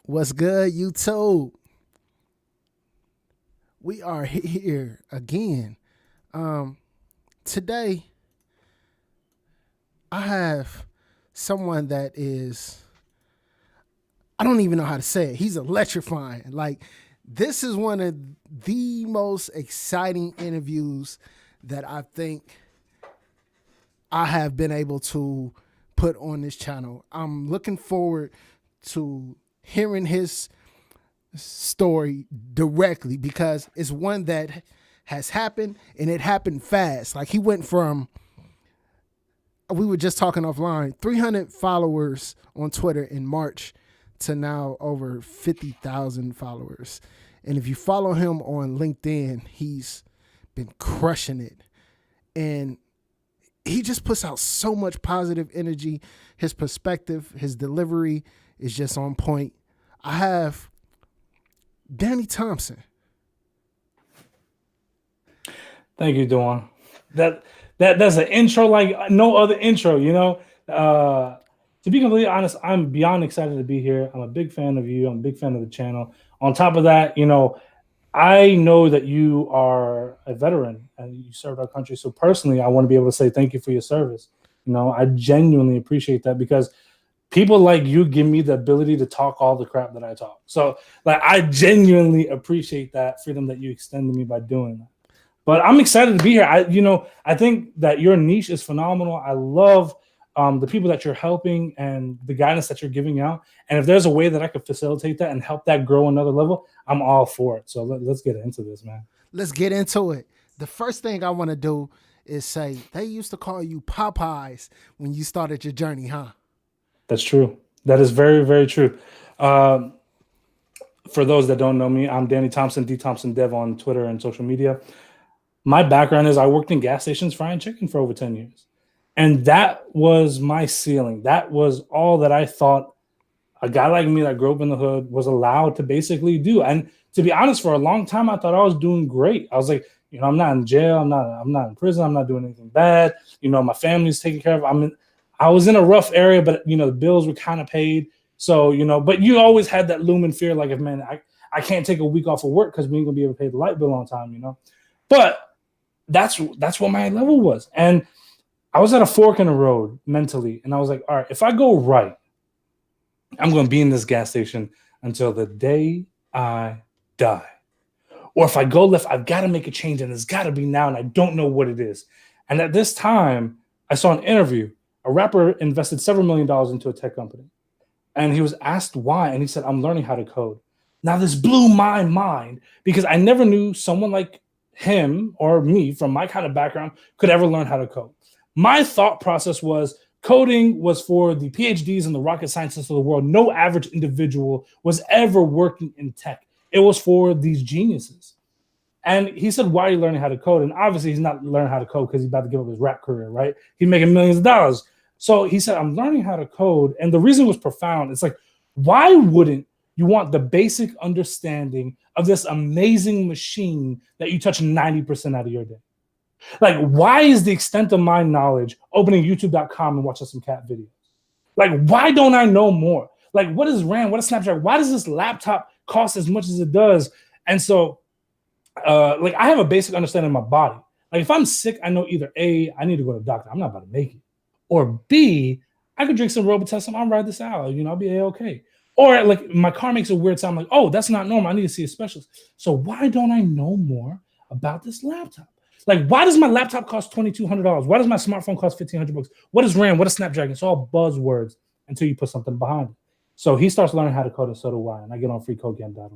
What's good, YouTube? We are here again. Um, Today, I have someone that is, I don't even know how to say it. He's electrifying. Like, this is one of the most exciting interviews that I think I have been able to put on this channel. I'm looking forward to hearing his story directly because it's one that has happened and it happened fast. Like he went from, we were just talking offline, 300 followers on Twitter in March to now over 50,000 followers. And if you follow him on LinkedIn, he's been crushing it. And he just puts out so much positive energy. His perspective, his delivery is just on point. I have Danny Thompson. Thank you, Dawn. That's an intro like no other intro, To be completely honest, I'm beyond excited to be here. I'm a big fan of you. I'm a big fan of the channel. On top of that, I know that you are a veteran and you served our country. So personally, I want to be able to say thank you for your service. I genuinely appreciate that because people like you give me the ability to talk all the crap that I talk. So I genuinely appreciate that freedom that you extend to me by doing that. But I'm excited to be here. I think that your niche is phenomenal. I love the people that you're helping and the guidance that you're giving out. And if there's a way that I could facilitate that and help that grow another level, I'm all for it. So let's get into this, man. Let's get into it. The first thing I want to do is say they used to call you Popeyes when you started your journey, huh? That's true. That is very, very true. For those that don't know me, I'm Danny Thompson, DThompsonDev on Twitter and social media. My background is I worked in gas stations frying chicken for over 10 years. And that was my ceiling. That was all that I thought a guy like me that grew up in the hood was allowed to basically do. And to be honest, for a long time, I thought I was doing great. I was like, I'm not in jail. I'm not in prison. I'm not doing anything bad. My family's taken care of. I was in a rough area, but the bills were kind of paid. So, but you always had that looming fear, like, if man, I can't take a week off of work because we ain't gonna be able to pay the light bill on time, But that's what my level was. And I was at a fork in the road mentally. And I was like, all right, if I go right, I'm going to be in this gas station until the day I die. Or if I go left, I've got to make a change and it's got to be now. And I don't know what it is. And at this time, I saw an interview. A rapper invested several $1,000,000 into a tech company. And he was asked why. And he said, I'm learning how to code. Now, this blew my mind because I never knew someone like him or me from my kind of background could ever learn how to code. My thought process was coding was for the PhDs and the rocket scientists of the world. No average individual was ever working in tech. It was for these geniuses. And he said, why are you learning how to code? And obviously he's not learning how to code because he's about to give up his rap career, right? He's making millions of dollars. So he said, I'm learning how to code. And the reason was profound. It's like, why wouldn't you want the basic understanding of this amazing machine that you touch 90% out of your day? Like, why is the extent of my knowledge opening youtube.com and watching some cat videos? Like, why don't I know more? Like, what is RAM? What is Snapchat? Why does this laptop cost as much as it does? And so, I have a basic understanding of my body. Like, if I'm sick, I know either A, I need to go to the doctor. I'm not about to make it. Or B, I could drink some Robitussin. I'll ride this out. I'll be A-okay. Or like my car makes a weird sound. I'm like, oh, that's not normal. I need to see a specialist. So why don't I know more about this laptop? Like, why does my laptop cost $2,200? Why does my smartphone cost $1,500? What is RAM? What is Snapdragon? It's all buzzwords until you put something behind it. So he starts learning how to code, and so do I. And I get on freecodecamp.org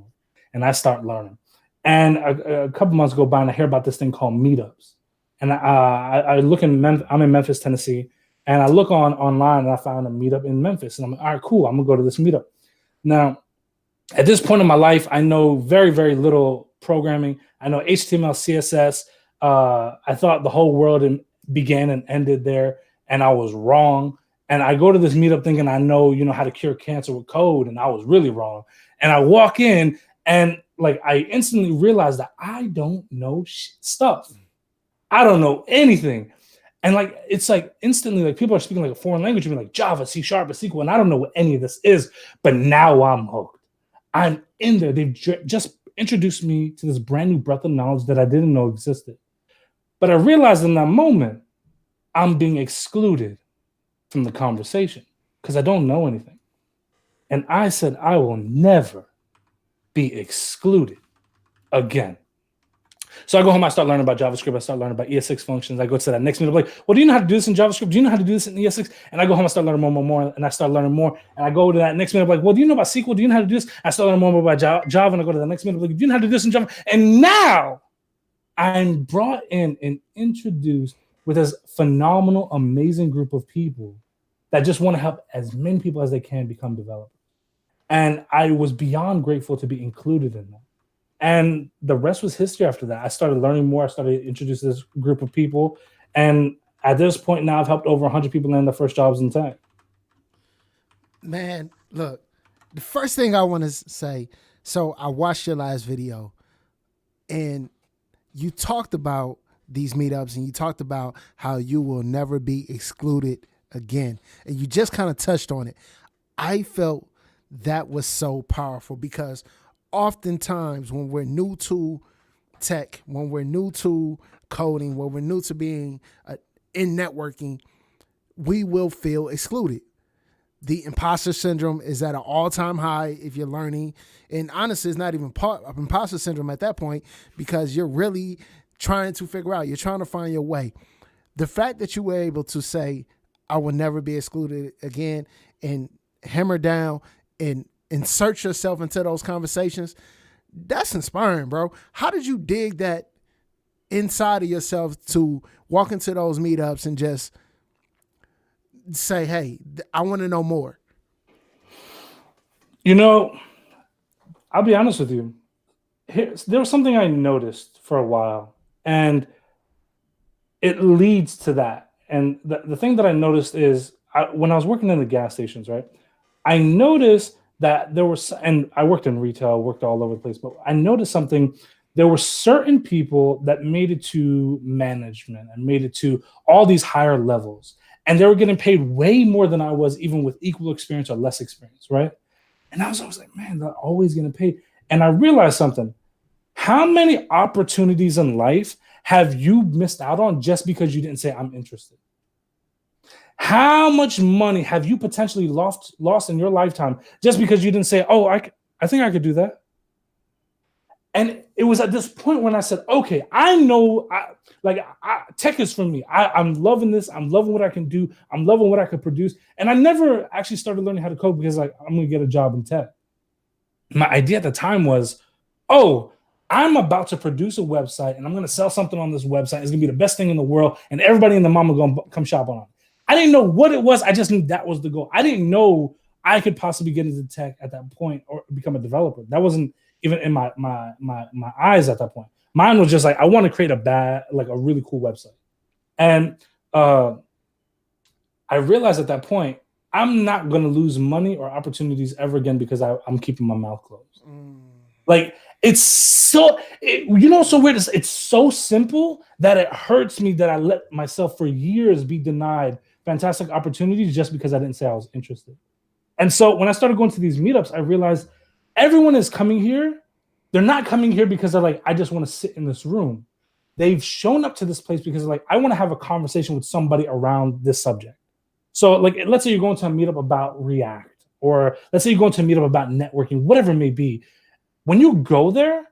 and I start learning. And a couple months go by and I hear about this thing called meetups. And I look in I'm in Memphis, Tennessee, and I look online and I find a meetup in Memphis. And I'm like, all right, cool. I'm gonna go to this meetup. Now, at this point in my life, I know very, very little programming. I know HTML, CSS. I thought the whole world began and ended there, and I was wrong. And I go to this meetup thinking I know, how to cure cancer with code, and I was really wrong. And I walk in, and I instantly realized that I don't know stuff. I don't know anything. And it's instantly people are speaking a foreign language, like Java, C# SQL, and I don't know what any of this is. But now I'm hooked. I'm in there. They've just introduced me to this brand new breadth of knowledge that I didn't know existed. But I realized in that moment, I'm being excluded from the conversation because I don't know anything. And I said, I will never be excluded again. So I go home, I start learning about JavaScript, I start learning about ES6 functions. I go to that next meetup, like, well, do you know how to do this in JavaScript? Do you know how to do this in ES6? And I go home, I start learning more, and I start learning more. And I go to that next meetup, like, well, do you know about SQL? Do you know how to do this? I start learning more about Java, and I go to the next meetup, like, do you know how to do this in Java? And now I'm brought in and introduced with this phenomenal, amazing group of people that just want to help as many people as they can become developers. And I was beyond grateful to be included in that. And the rest was history after that. I started learning more. I started introducing this group of people. And at this point now, I've helped over 100 people land their first jobs in tech. Man, look, the first thing I want to say, so I watched your last video and you talked about these meetups and you talked about how you will never be excluded again. And you just kind of touched on it. I felt that was so powerful because oftentimes when we're new to tech, when we're new to coding, when we're new to being in networking, we will feel excluded. The imposter syndrome is at an all-time high if you're learning. And honestly, it's not even part of imposter syndrome at that point because you're really trying to figure out, you're trying to find your way. The fact that you were able to say, I will never be excluded again, and hammer down and insert yourself into those conversations, that's inspiring, bro. How did you dig that inside of yourself to walk into those meetups and just say, hey, I want to know more? You know, I'll be honest with you. There was something I noticed for a while, and it leads to that. And the thing that I noticed is when I was working in the gas stations, right, I noticed that there was, and I worked in retail, worked all over the place, but I noticed something. There were certain people that made it to management and made it to all these higher levels. And they were getting paid way more than I was, even with equal experience or less experience, right? And I was always like, man, they're always getting paid. And I realized something. How many opportunities in life have you missed out on just because you didn't say, I'm interested? How much money have you potentially lost in your lifetime just because you didn't say, oh, I think I could do that? And it was at this point when I said, okay, I know, tech is for me. I'm loving this. I'm loving what I can do. I'm loving what I could produce. And I never actually started learning how to code because I'm going to get a job in tech. My idea at the time was, oh, I'm about to produce a website and I'm going to sell something on this website. It's going to be the best thing in the world. And everybody in the mom are going to come shop on it. I didn't know what it was. I just knew that was the goal. I didn't know I could possibly get into tech at that point or become a developer. That wasn't even in my eyes at that point. Mine was just like, I want to create a really cool website. And I realized at that point, I'm not going to lose money or opportunities ever again because I'm keeping my mouth closed. Like, it's so, so weird. It's so simple that it hurts me that I let myself for years be denied fantastic opportunities just because I didn't say I was interested. And so when I started going to these meetups, I realized everyone is coming here. They're not coming here because they're like, I just want to sit in this room. They've shown up to this place because they're like, I want to have a conversation with somebody around this subject. So like, let's say you're going to a meetup about React, or let's say you're going to a meetup about networking, whatever it may be. When you go there,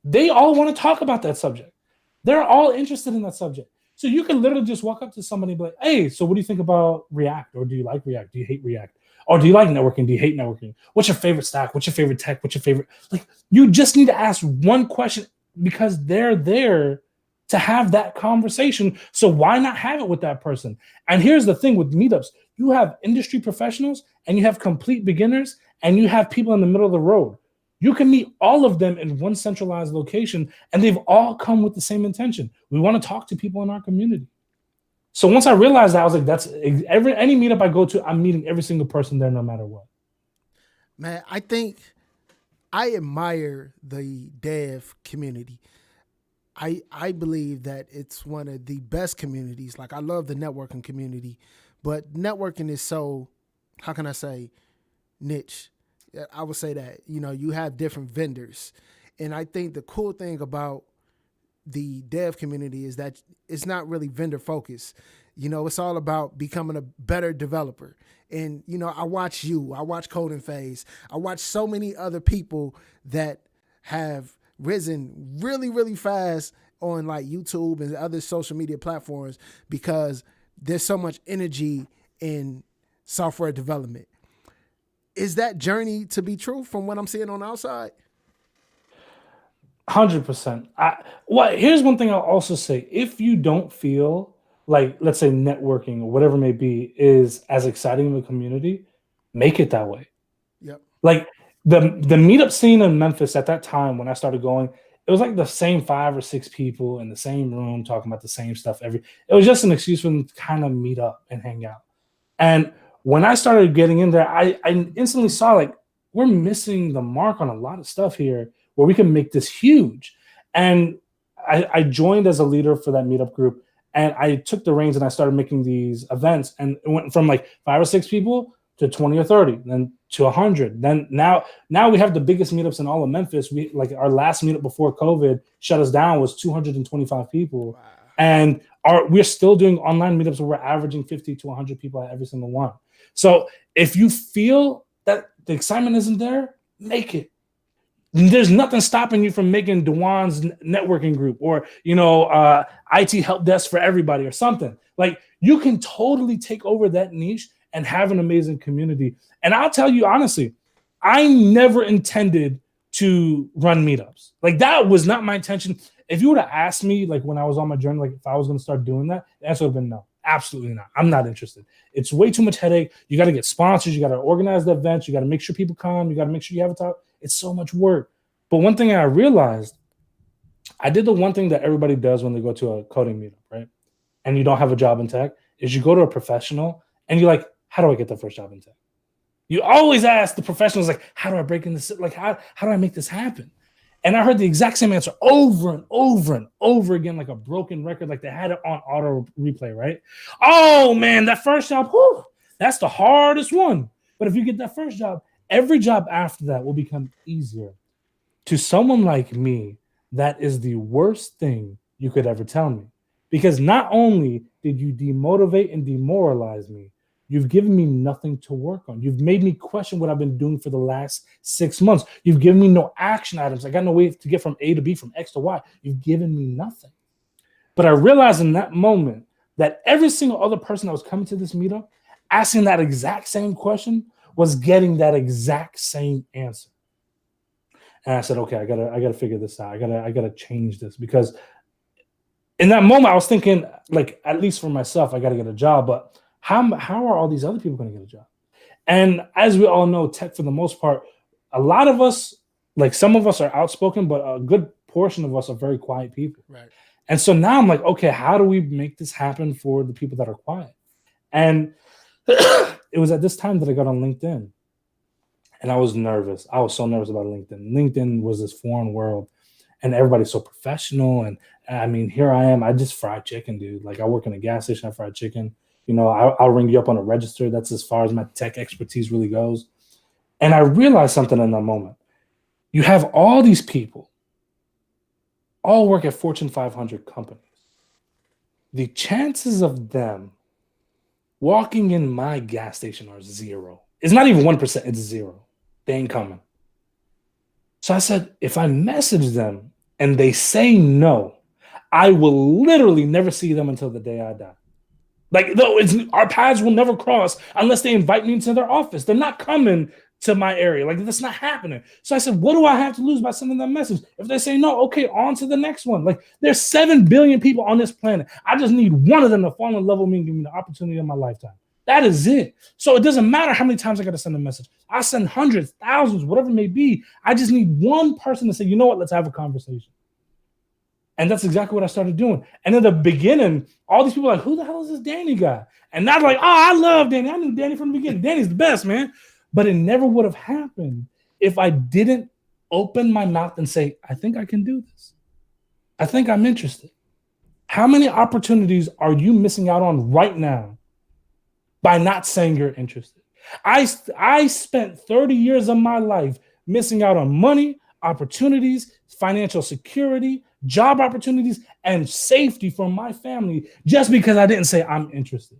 they all want to talk about that subject. They're all interested in that subject. So you can literally just walk up to somebody and be like, hey, so what do you think about React? Or do you like React? Do you hate React? Or do you like networking? Do you hate networking? What's your favorite stack? What's your favorite tech? What's your favorite? Like, you just need to ask one question because they're there to have that conversation. So why not have it with that person? And here's the thing with meetups. You have industry professionals and you have complete beginners and you have people in the middle of the road. You can meet all of them in one centralized location and they've all come with the same intention. We want to talk to people in our community. So once I realized that, I was like, that's any meetup I go to, I'm meeting every single person there no matter what. Man, I think I admire the dev community. I believe that it's one of the best communities. Like, I love the networking community, but networking is so, how can I say, niche. I would say that, you have different vendors. And I think the cool thing about the dev community is that it's not really vendor focused. It's all about becoming a better developer. And, I watch Coding Phase. I watch so many other people that have risen really, really fast on like YouTube and other social media platforms because there's so much energy in software development. Is that journey to be true from what I'm seeing on the outside? 100%. Here's one thing I'll also say. If you don't feel like, let's say, networking or whatever it may be is as exciting in the community, make it that way. Yep. Like the meetup scene in Memphis at that time when I started going, it was like the same 5 or 6 people in the same room talking about the same stuff. It was just an excuse for them to kind of meet up and hang out. And when I started getting in there, I instantly saw like we're missing the mark on a lot of stuff here where we can make this huge. And I joined as a leader for that meetup group, and I took the reins and I started making these events, and it went from like 5 or 6 people to 20 or 30, then to 100. Then now we have the biggest meetups in all of Memphis. We like our last meetup before COVID shut us down was 225 people. Wow. And we're still doing online meetups where we're averaging 50 to 100 people at every single one. So if you feel that the excitement isn't there, make it. There's nothing stopping you from making Dewan's networking group or, IT help desk for everybody or something. Like you can totally take over that niche and have an amazing community. And I'll tell you honestly, I never intended to run meetups. Like that was not my intention. If you would have asked me, like when I was on my journey, like if I was going to start doing that, the answer would have been no. Absolutely not. I'm not interested. It's way too much headache. You got to get sponsors. You got to organize the events. You got to make sure people come. You got to make sure you have a talk. It's so much work. But one thing I realized, I did the one thing that everybody does when they go to a coding meetup, right? And you don't have a job in tech, is you go to a professional and you're like, how do I get the first job in tech? You always ask the professionals, like, how do I break in this? Like, how do I make this happen? And I heard the exact same answer over and over and over again, like a broken record, like they had it on auto replay, right? Oh, man, that first job, whew, that's the hardest one. But if you get that first job, every job after that will become easier. To someone like me, that is the worst thing you could ever tell me. Because not only did you demotivate and demoralize me, you've given me nothing to work on. You've made me question what I've been doing for the last 6 months. You've given me no action items. I got no way to get from A to B, from X to Y. You've given me nothing. But I realized in that moment that every single other person that was coming to this meetup, asking that exact same question, was getting that exact same answer. And I said, okay, I gotta figure this out. I gotta change this, because in that moment I was thinking, like, at least for myself, I gotta get a job. But how are all these other people gonna get a job? And as we all know, tech for the most part, a lot of us, like some of us are outspoken, but a good portion of us are very quiet people. Right. And so now I'm like, okay, how do we make this happen for the people that are quiet? And it was at this time that I got on LinkedIn. And I was nervous. I was so nervous about LinkedIn. LinkedIn was this foreign world, and everybody's so professional. And I mean, here I am. I just fried chicken, dude. Like I work in a gas station. I fried chicken. I'll ring you up on a register. That's as far as my tech expertise really goes. And I realized something in that moment. You have all these people, all work at Fortune 500 companies. The chances of them walking in my gas station are zero. It's not even 1%. It's zero. They ain't coming. So I said, if I message them and they say no, I will literally never see them until the day I die. Like, our paths will never cross unless they invite me into their office. They're not coming to my area. Like, that's not happening. So I said, what do I have to lose by sending them a message? If they say no, okay, on to the next one. Like, there's 7 billion people on this planet. I just need one of them to fall in love with me and give me the opportunity of my lifetime. That is it. So it doesn't matter how many times I got to send a message. I send hundreds, thousands, whatever it may be. I just need one person to say, you know what, let's have a conversation. And that's exactly what I started doing. And in the beginning, all these people were like, who the hell is this Danny guy? And not like, oh, I love Danny. I knew Danny from the beginning. Danny's the best, man. But it never would have happened if I didn't open my mouth and say, I think I can do this. I think I'm interested. How many opportunities are you missing out on right now by not saying you're interested? I spent 30 years of my life missing out on money, opportunities, financial security, job opportunities, and safety for my family just because I didn't say I'm interested.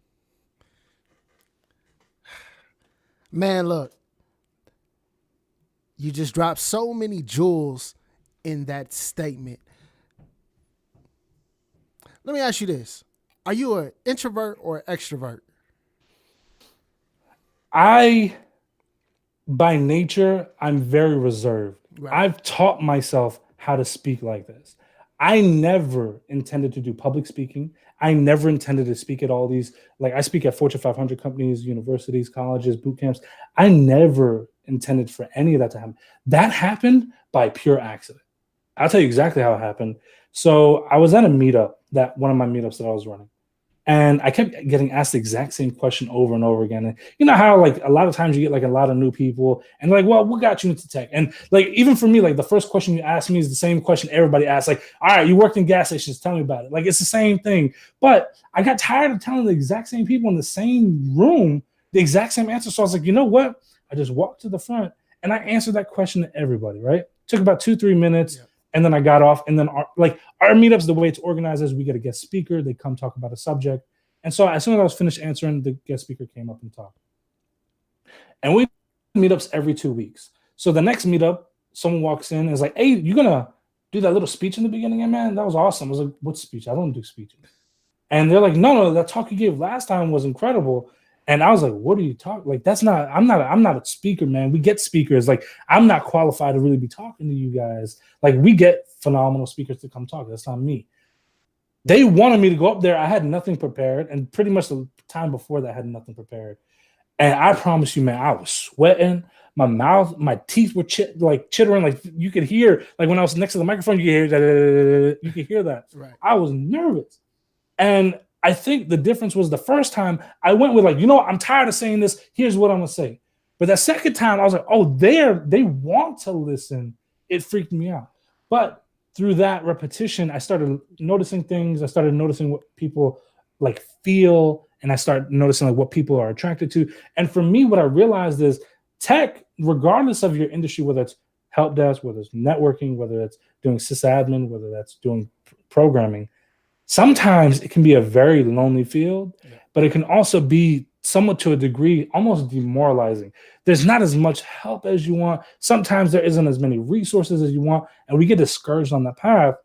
Man, look, you just dropped so many jewels in that statement. Let me ask you this. Are you an introvert or an extrovert? By nature, I'm very reserved. Right. I've taught myself how to speak like this. I never intended to do public speaking. I never intended to speak at all these, like I speak at Fortune 500 companies, universities, colleges, boot camps. I never intended for any of that to happen. That happened by pure accident. I'll tell you exactly how it happened. So I was at a meetup, that one of my meetups that I was running. And I kept getting asked the exact same question over and over again. And you know how like a lot of times you get like a lot of new people and like, well, what got you into tech? And like even for me, like the first question you ask me is the same question everybody asks. Like, all right, you worked in gas stations, tell me about it. Like it's the same thing. But I got tired of telling the exact same people in the same room the exact same answer. So I was like, you know what? I just walked to the front and I answered that question to everybody, right? Took about 2-3 minutes. Yeah. And then I got off. And then our meetups, the way it's organized is we get a guest speaker. They come talk about a subject. And so as soon as I was finished answering, the guest speaker came up and talked. And we meetups every 2 weeks. So the next meetup, someone walks in and is like, hey, you going to do that little speech in the beginning? And man, that was awesome. I was like, what speech? I don't do speeches. And they're like, no, that talk you gave last time was incredible. And I was like, what are you talking? Like, I'm not a speaker, man. We get speakers. Like, I'm not qualified to really be talking to you guys. Like, we get phenomenal speakers to come talk. That's not me. They wanted me to go up there. I had nothing prepared. And pretty much the time before that, I had nothing prepared. And I promise you, man, I was sweating. My mouth, my teeth were chittering. Like, you could hear, like, when I was next to the microphone, you could hear that. Right. I was nervous. And I think the difference was the first time I went with like, you know what, I'm tired of saying this. Here's what I'm going to say. But that second time I was like, oh, they want to listen. It freaked me out. But through that repetition, I started noticing things. I started noticing what people like feel. And I started noticing like what people are attracted to. And for me, what I realized is tech, regardless of your industry, whether it's help desk, whether it's networking, whether it's doing sysadmin, whether that's doing programming, sometimes it can be a very lonely field, but it can also be somewhat to a degree almost demoralizing. There's not as much help as you want. Sometimes there isn't as many resources as you want, and we get discouraged on that path.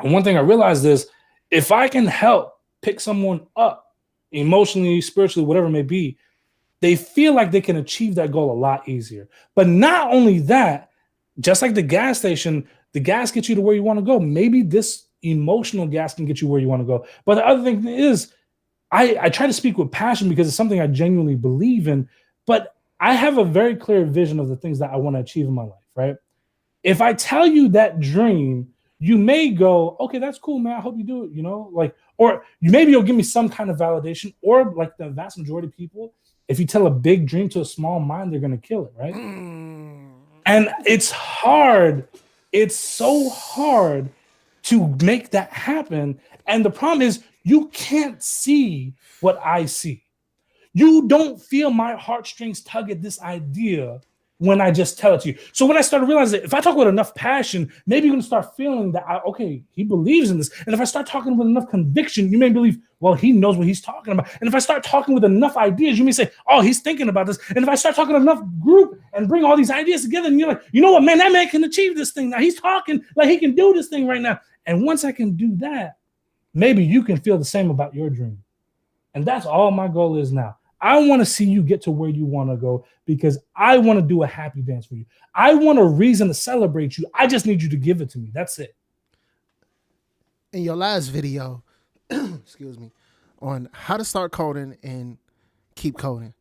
And one thing I realized is if I can help pick someone up emotionally, spiritually, whatever it may be, they feel like they can achieve that goal a lot easier. But not only that, just like the gas station, the gas gets you to where you want to go. Maybe this emotional gas can get you where you want to go. But the other thing is, I try to speak with passion because it's something I genuinely believe in, but I have a very clear vision of the things that I want to achieve in my life, right? If I tell you that dream, you may go, okay, that's cool, man. I hope you do it, you know, like, or maybe you'll give me some kind of validation, or like the vast majority of people, if you tell a big dream to a small mind, they're going to kill it, right? And it's hard. It's so hard to make that happen. And the problem is you can't see what I see. You don't feel my heartstrings tug at this idea when I just tell it to you. So when I started realizing that if I talk with enough passion, maybe you're going to start feeling that, okay, he believes in this. And if I start talking with enough conviction, you may believe, well, he knows what he's talking about. And if I start talking with enough ideas, you may say, oh, he's thinking about this. And if I start talking enough group and bring all these ideas together, and you're like, you know what, man, that man can achieve this thing now. He's talking like he can do this thing right now. And once I can do that, maybe you can feel the same about your dream. And that's all my goal is now. I want to see you get to where you want to go because I want to do a happy dance for you. I want a reason to celebrate you. I just need you to give it to me. That's it. In your last video, excuse me, on how to start coding and keep coding.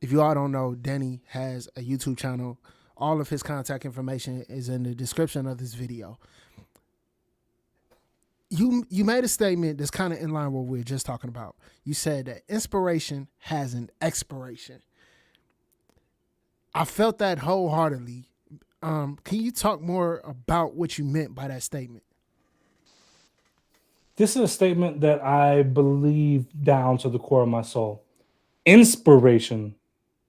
If you all don't know, Danny has a YouTube channel. All of his contact information is in the description of this video. You made a statement that's kind of in line with what we were just talking about. You said that inspiration has an expiration. I felt that wholeheartedly. Can you talk more about what you meant by that statement? This is a statement that I believe down to the core of my soul. Inspiration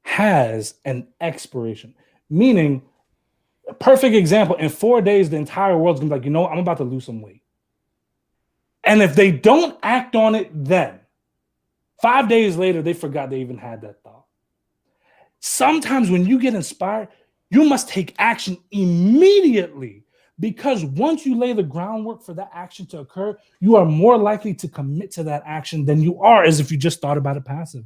has an expiration, meaning a perfect example. In 4 days, the entire world's gonna be like, you know, I'm about to lose some weight. And if they don't act on it then, 5 days later, they forgot they even had that thought. Sometimes when you get inspired, you must take action immediately, because once you lay the groundwork for that action to occur, you are more likely to commit to that action than you are as if you just thought about it passive.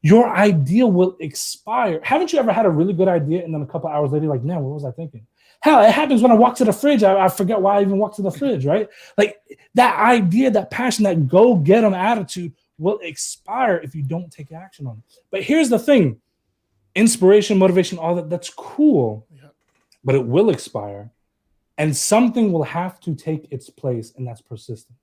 Your idea will expire. Haven't you ever had a really good idea and then a couple hours later, like, man, what was I thinking? Hell, it happens when I walk to the fridge. I forget why I even walked to the fridge, right? Like that idea, that passion, that go get them attitude will expire if you don't take action on it. But here's the thing: inspiration, motivation, all that's cool, but it will expire. And something will have to take its place, and that's persistence.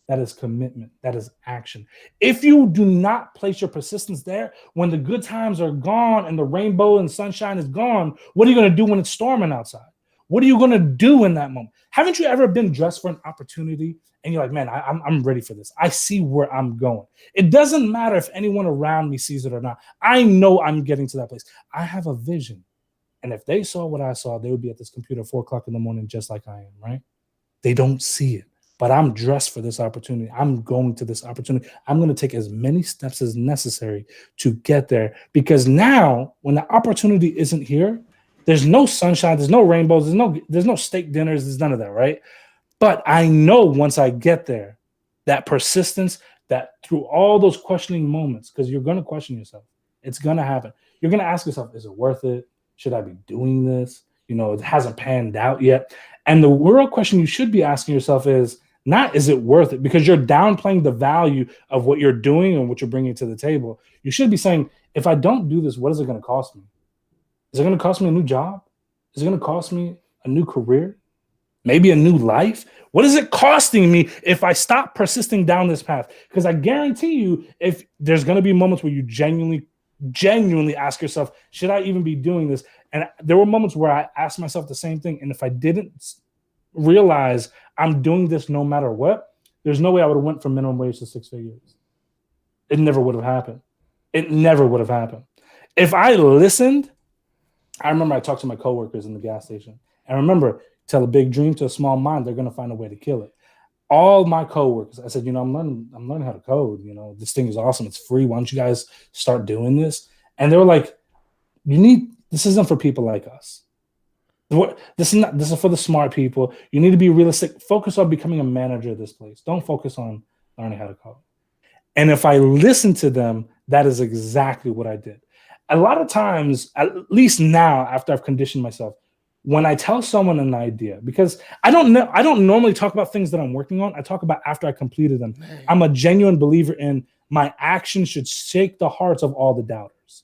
That is commitment. That is action. If you do not place your persistence there, when the good times are gone and the rainbow and sunshine is gone, what are you going to do when it's storming outside? What are you going to do in that moment? Haven't you ever been dressed for an opportunity and you're like, man, I'm ready for this. I see where I'm going. It doesn't matter if anyone around me sees it or not. I know I'm getting to that place. I have a vision. And if they saw what I saw, they would be at this computer at 4:00 in the morning, just like I am, right? They don't see it, but I'm dressed for this opportunity. I'm going to this opportunity. I'm going to take as many steps as necessary to get there, because now when the opportunity isn't here, there's no sunshine, there's no rainbows, there's no steak dinners, there's none of that, right? But I know once I get there, that persistence, that through all those questioning moments, because you're going to question yourself, it's going to happen. You're going to ask yourself, is it worth it? Should I be doing this? You know, it hasn't panned out yet. And the real question you should be asking yourself is not, is it worth it? Because you're downplaying the value of what you're doing and what you're bringing to the table. You should be saying, if I don't do this, what is it going to cost me? Is it going to cost me a new job? Is it going to cost me a new career? Maybe a new life? What is it costing me if I stop persisting down this path? Because I guarantee you, if there's going to be moments where you genuinely ask yourself, should I even be doing this? And there were moments where I asked myself the same thing. And if I didn't realize I'm doing this no matter what, there's no way I would have went from minimum wage to 6 figures. It never would have happened. It never would have happened. If I listened, I remember I talked to my coworkers in the gas station. And remember, tell a big dream to a small mind, they're going to find a way to kill it. All my coworkers, I said, I'm learning how to code. This thing is awesome. It's free. Why don't you guys start doing this? And they were like, this isn't for people like us. This is for the smart people. You need to be realistic. Focus on becoming a manager of this place. Don't focus on learning how to code. And if I listened to them, that is exactly what I did. A lot of times, at least now, after I've conditioned myself, when I tell someone an idea, because I don't normally talk about things that I'm working on. I talk about after I completed them. Man. I'm a genuine believer in my action should shake the hearts of all the doubters.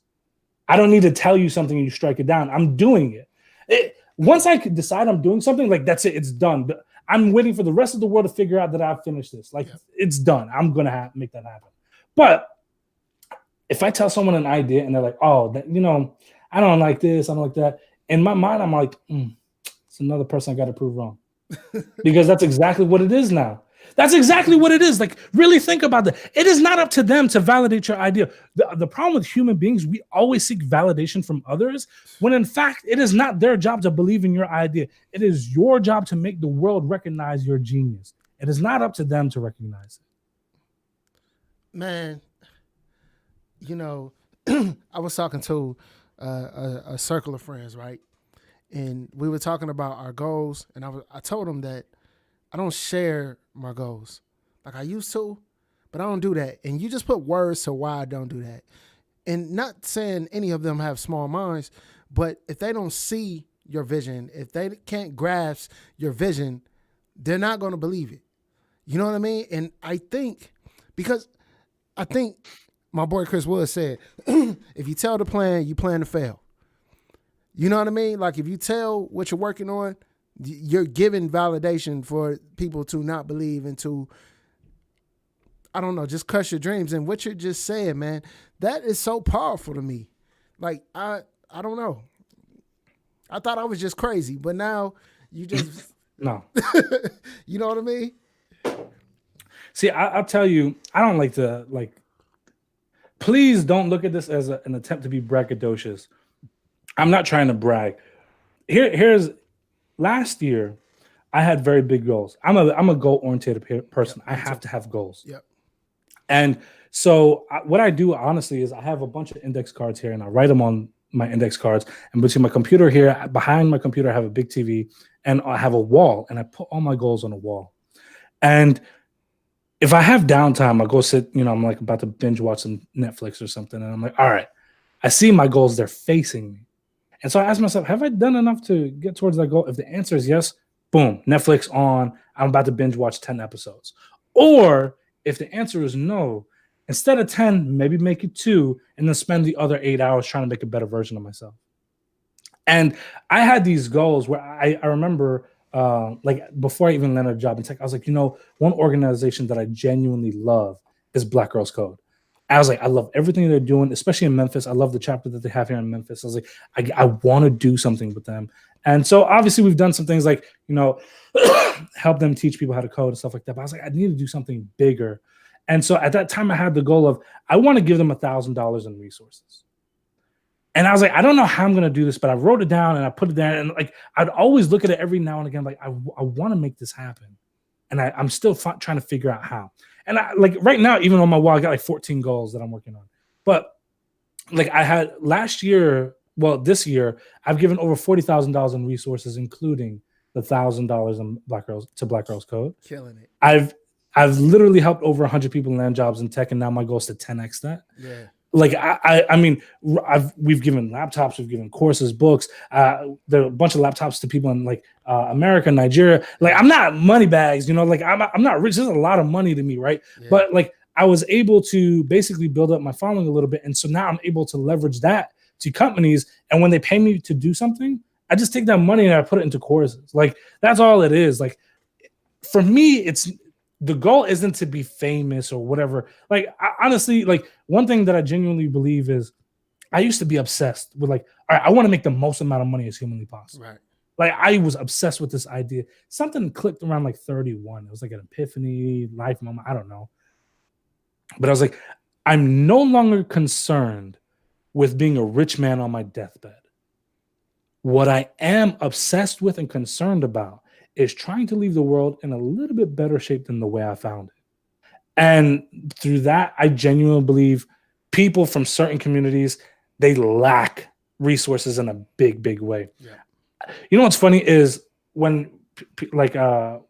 I don't need to tell you something and you strike it down. I'm doing it. Once I could decide I'm doing something, like that's it, it's done. But I'm waiting for the rest of the world to figure out that I've finished this. It's done. I'm going to make that happen. But if I tell someone an idea and they're like, oh, I don't like this, I don't like that. In my mind, I'm like, it's another person I got to prove wrong. Because that's exactly what it is now. That's exactly what it is. Like, really think about that. It is not up to them to validate your idea. The problem with human beings, we always seek validation from others, when in fact, it is not their job to believe in your idea. It is your job to make the world recognize your genius. It is not up to them to recognize it. Man, I was talking to a circle of friends, right? And we were talking about our goals, and I told them that I don't share my goals like I used to, but I don't do that. And you just put words to why I don't do that. And not saying any of them have small minds, but if they don't see your vision, if they can't grasp your vision, they're not going to believe it. You know what I mean? And I think my boy Chris Wood said, if you tell the plan, you plan to fail. You know what I mean? Like, if you tell what you're working on, you're giving validation for people to not believe and to, I don't know, just crush your dreams. And what you're just saying, man, that is so powerful to me. Like, I don't know. I thought I was just crazy, but now you just... No. You know what I mean? See, I'll tell you, I don't like to, please don't look at this as an attempt to be braggadocious. I'm not trying to brag. Here's last year. I had very big goals. I'm a goal oriented person. I have to have goals. Yep. And so what I do honestly is I have a bunch of index cards here, and I write them on my index cards. And between my computer here, behind my computer, I have a big TV, and I have a wall, and I put all my goals on a wall. And if I have downtime, I go sit, I'm like about to binge watch some Netflix or something. And I'm like, all right, I see my goals. They're facing me. And so I ask myself, have I done enough to get towards that goal? If the answer is yes, boom, Netflix on. I'm about to binge watch 10 episodes. Or if the answer is no, instead of 10, maybe make it 2 and then spend the other 8 hours trying to make a better version of myself. And I had these goals where I remember like before I even landed a job in tech, I was like, one organization that I genuinely love is Black Girls Code. I was like, I love everything they're doing, especially in Memphis. I love the chapter that they have here in Memphis. I was like, I want to do something with them. And so obviously we've done some things like, help them teach people how to code and stuff like that. But I was like, I need to do something bigger. And so at that time I had the goal of, I want to give them $1,000 in resources. And I was like, I don't know how I'm going to do this, but I wrote it down and I put it there. And like, I'd always look at it every now and again. Like I want to make this happen. And I'm still trying to figure out how. And I, like right now, even on my wall, I got like 14 goals that I'm working on. But like I had last year, this year, I've given over $40,000 in resources, including the $1,000 in Black Girls Code. Killing it. I've literally helped over 100 people land jobs in tech, and now my goal is to 10x that. Yeah. Like I mean, we've given laptops, we've given courses, books. There are a bunch of laptops to people in like America, Nigeria. Like I'm not money bags, like I'm not rich. There's a lot of money to me, right? Yeah. But like I was able to basically build up my following a little bit, and so now I'm able to leverage that to companies. And when they pay me to do something, I just take that money and I put it into courses. Like that's all it is. Like for me, the goal isn't to be famous or whatever. Like honestly, like one thing that I genuinely believe is I used to be obsessed with like, all right, I want to make the most amount of money as humanly possible. Right. Like I was obsessed with this idea. Something clicked around like 31. It was like an epiphany, life moment. I don't know. But I was like, I'm no longer concerned with being a rich man on my deathbed. What I am obsessed with and concerned about is trying to leave the world in a little bit better shape than the way I found it. And through that, I genuinely believe people from certain communities, they lack resources in a big, big way. Yeah. You know what's funny is when I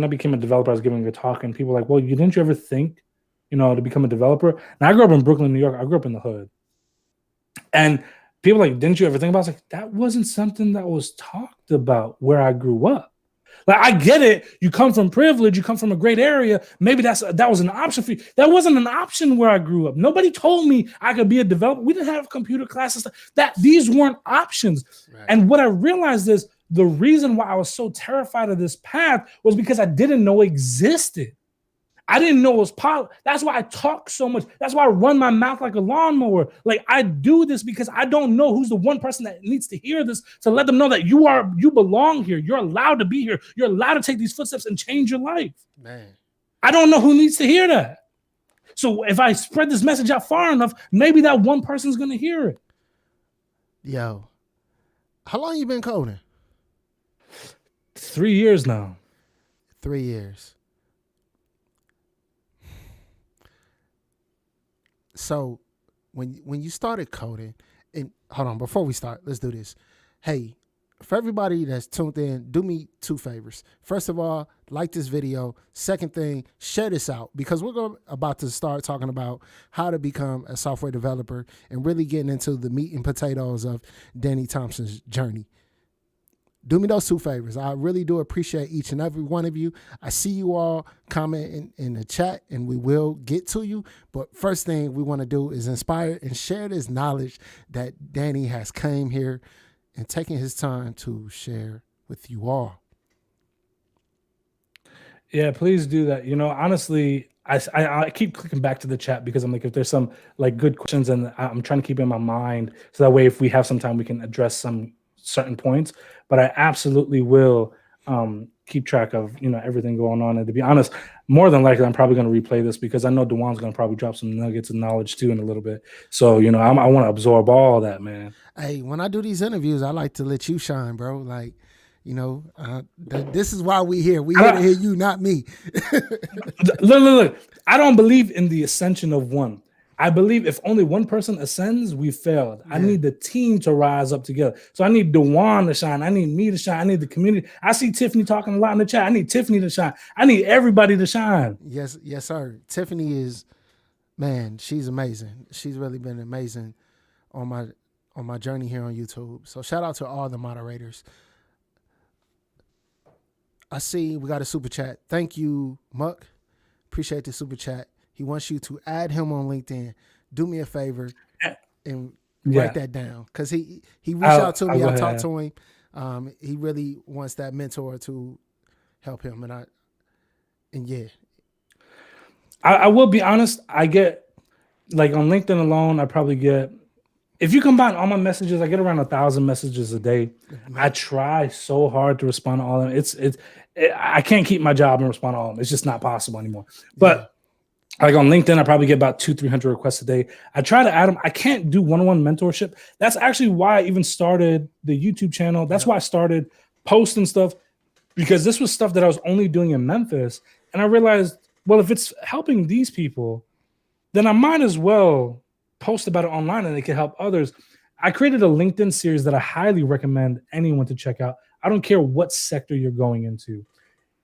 became a developer, I was giving a talk and people were like, well, didn't you ever think, to become a developer? And I grew up in Brooklyn, New York. I grew up in the hood. And people were like, didn't you ever think about it? I was like, that wasn't something that was talked about where I grew up. Like, I get it. You come from privilege. You come from a great area. Maybe that was an option for you. That wasn't an option where I grew up. Nobody told me I could be a developer. We didn't have computer classes. That these weren't options. Right. And what I realized is the reason why I was so terrified of this path was because I didn't know it existed. I didn't know it was possible. That's why I talk so much. That's why I run my mouth like a lawnmower. Like I do this because I don't know who's the one person that needs to hear this to let them know that you belong here. You're allowed to be here. You're allowed to take these footsteps and change your life. Man, I don't know who needs to hear that. So if I spread this message out far enough, maybe that one person's going to hear it. Yo, how long you been coding? 3 years now. 3 years. So when you started coding, and hold on, before we start, let's do this. Hey, for everybody that's tuned in, do me 2 favors. First of all, like this video. Second thing, share this out because we're about to start talking about how to become a software developer and really getting into the meat and potatoes of Danny Thompson's journey. Do me those 2 favors. I really do appreciate each and every one of you. I see you all comment in the chat and we will get to you. But first thing we want to do is inspire and share this knowledge that Danny has came here and taking his time to share with you all. Yeah, please do that. Honestly, I keep clicking back to the chat because I'm like, if there's some like good questions and I'm trying to keep it in my mind so that way if we have some time we can address some certain points, but I absolutely will keep track of, everything going on. And to be honest, more than likely, I'm probably going to replay this because I know Dewan's going to probably drop some nuggets of knowledge too in a little bit. So, I want to absorb all that, man. Hey, when I do these interviews, I like to let you shine, bro. Like, this is why we here. We here to hear you, not me. Look. I don't believe in the ascension of one. I believe if only one person ascends, we failed. Yeah. I need the team to rise up together. So I need Dewan to shine. I need me to shine. I need the community. I see Tiffany talking a lot in the chat. I need Tiffany to shine. I need everybody to shine. Yes, sir. Tiffany is, man, she's amazing. She's really been amazing on my journey here on YouTube. So shout out to all the moderators. I see we got a super chat. Thank you, Muck. Appreciate the super chat. He wants you to add him on LinkedIn. Do me a favor and write that down, because he reached out to me. I talked to him. He really wants that mentor to help him, I will be honest. I get, like, on LinkedIn alone, I probably get, if you combine all my messages, I get around 1,000 messages a day. I try so hard to respond to all of them. I can't keep my job and respond to all of them. It's just not possible anymore. But like on LinkedIn, I probably get about 200-300 requests a day. I try to add them. I can't do one-on-one mentorship. That's actually why I even started the YouTube channel. That's why I started posting stuff, because this was stuff that I was only doing in Memphis. And I realized, well, if it's helping these people, then I might as well post about it online and it can help others. I created a LinkedIn series that I highly recommend anyone to check out. I don't care what sector you're going into.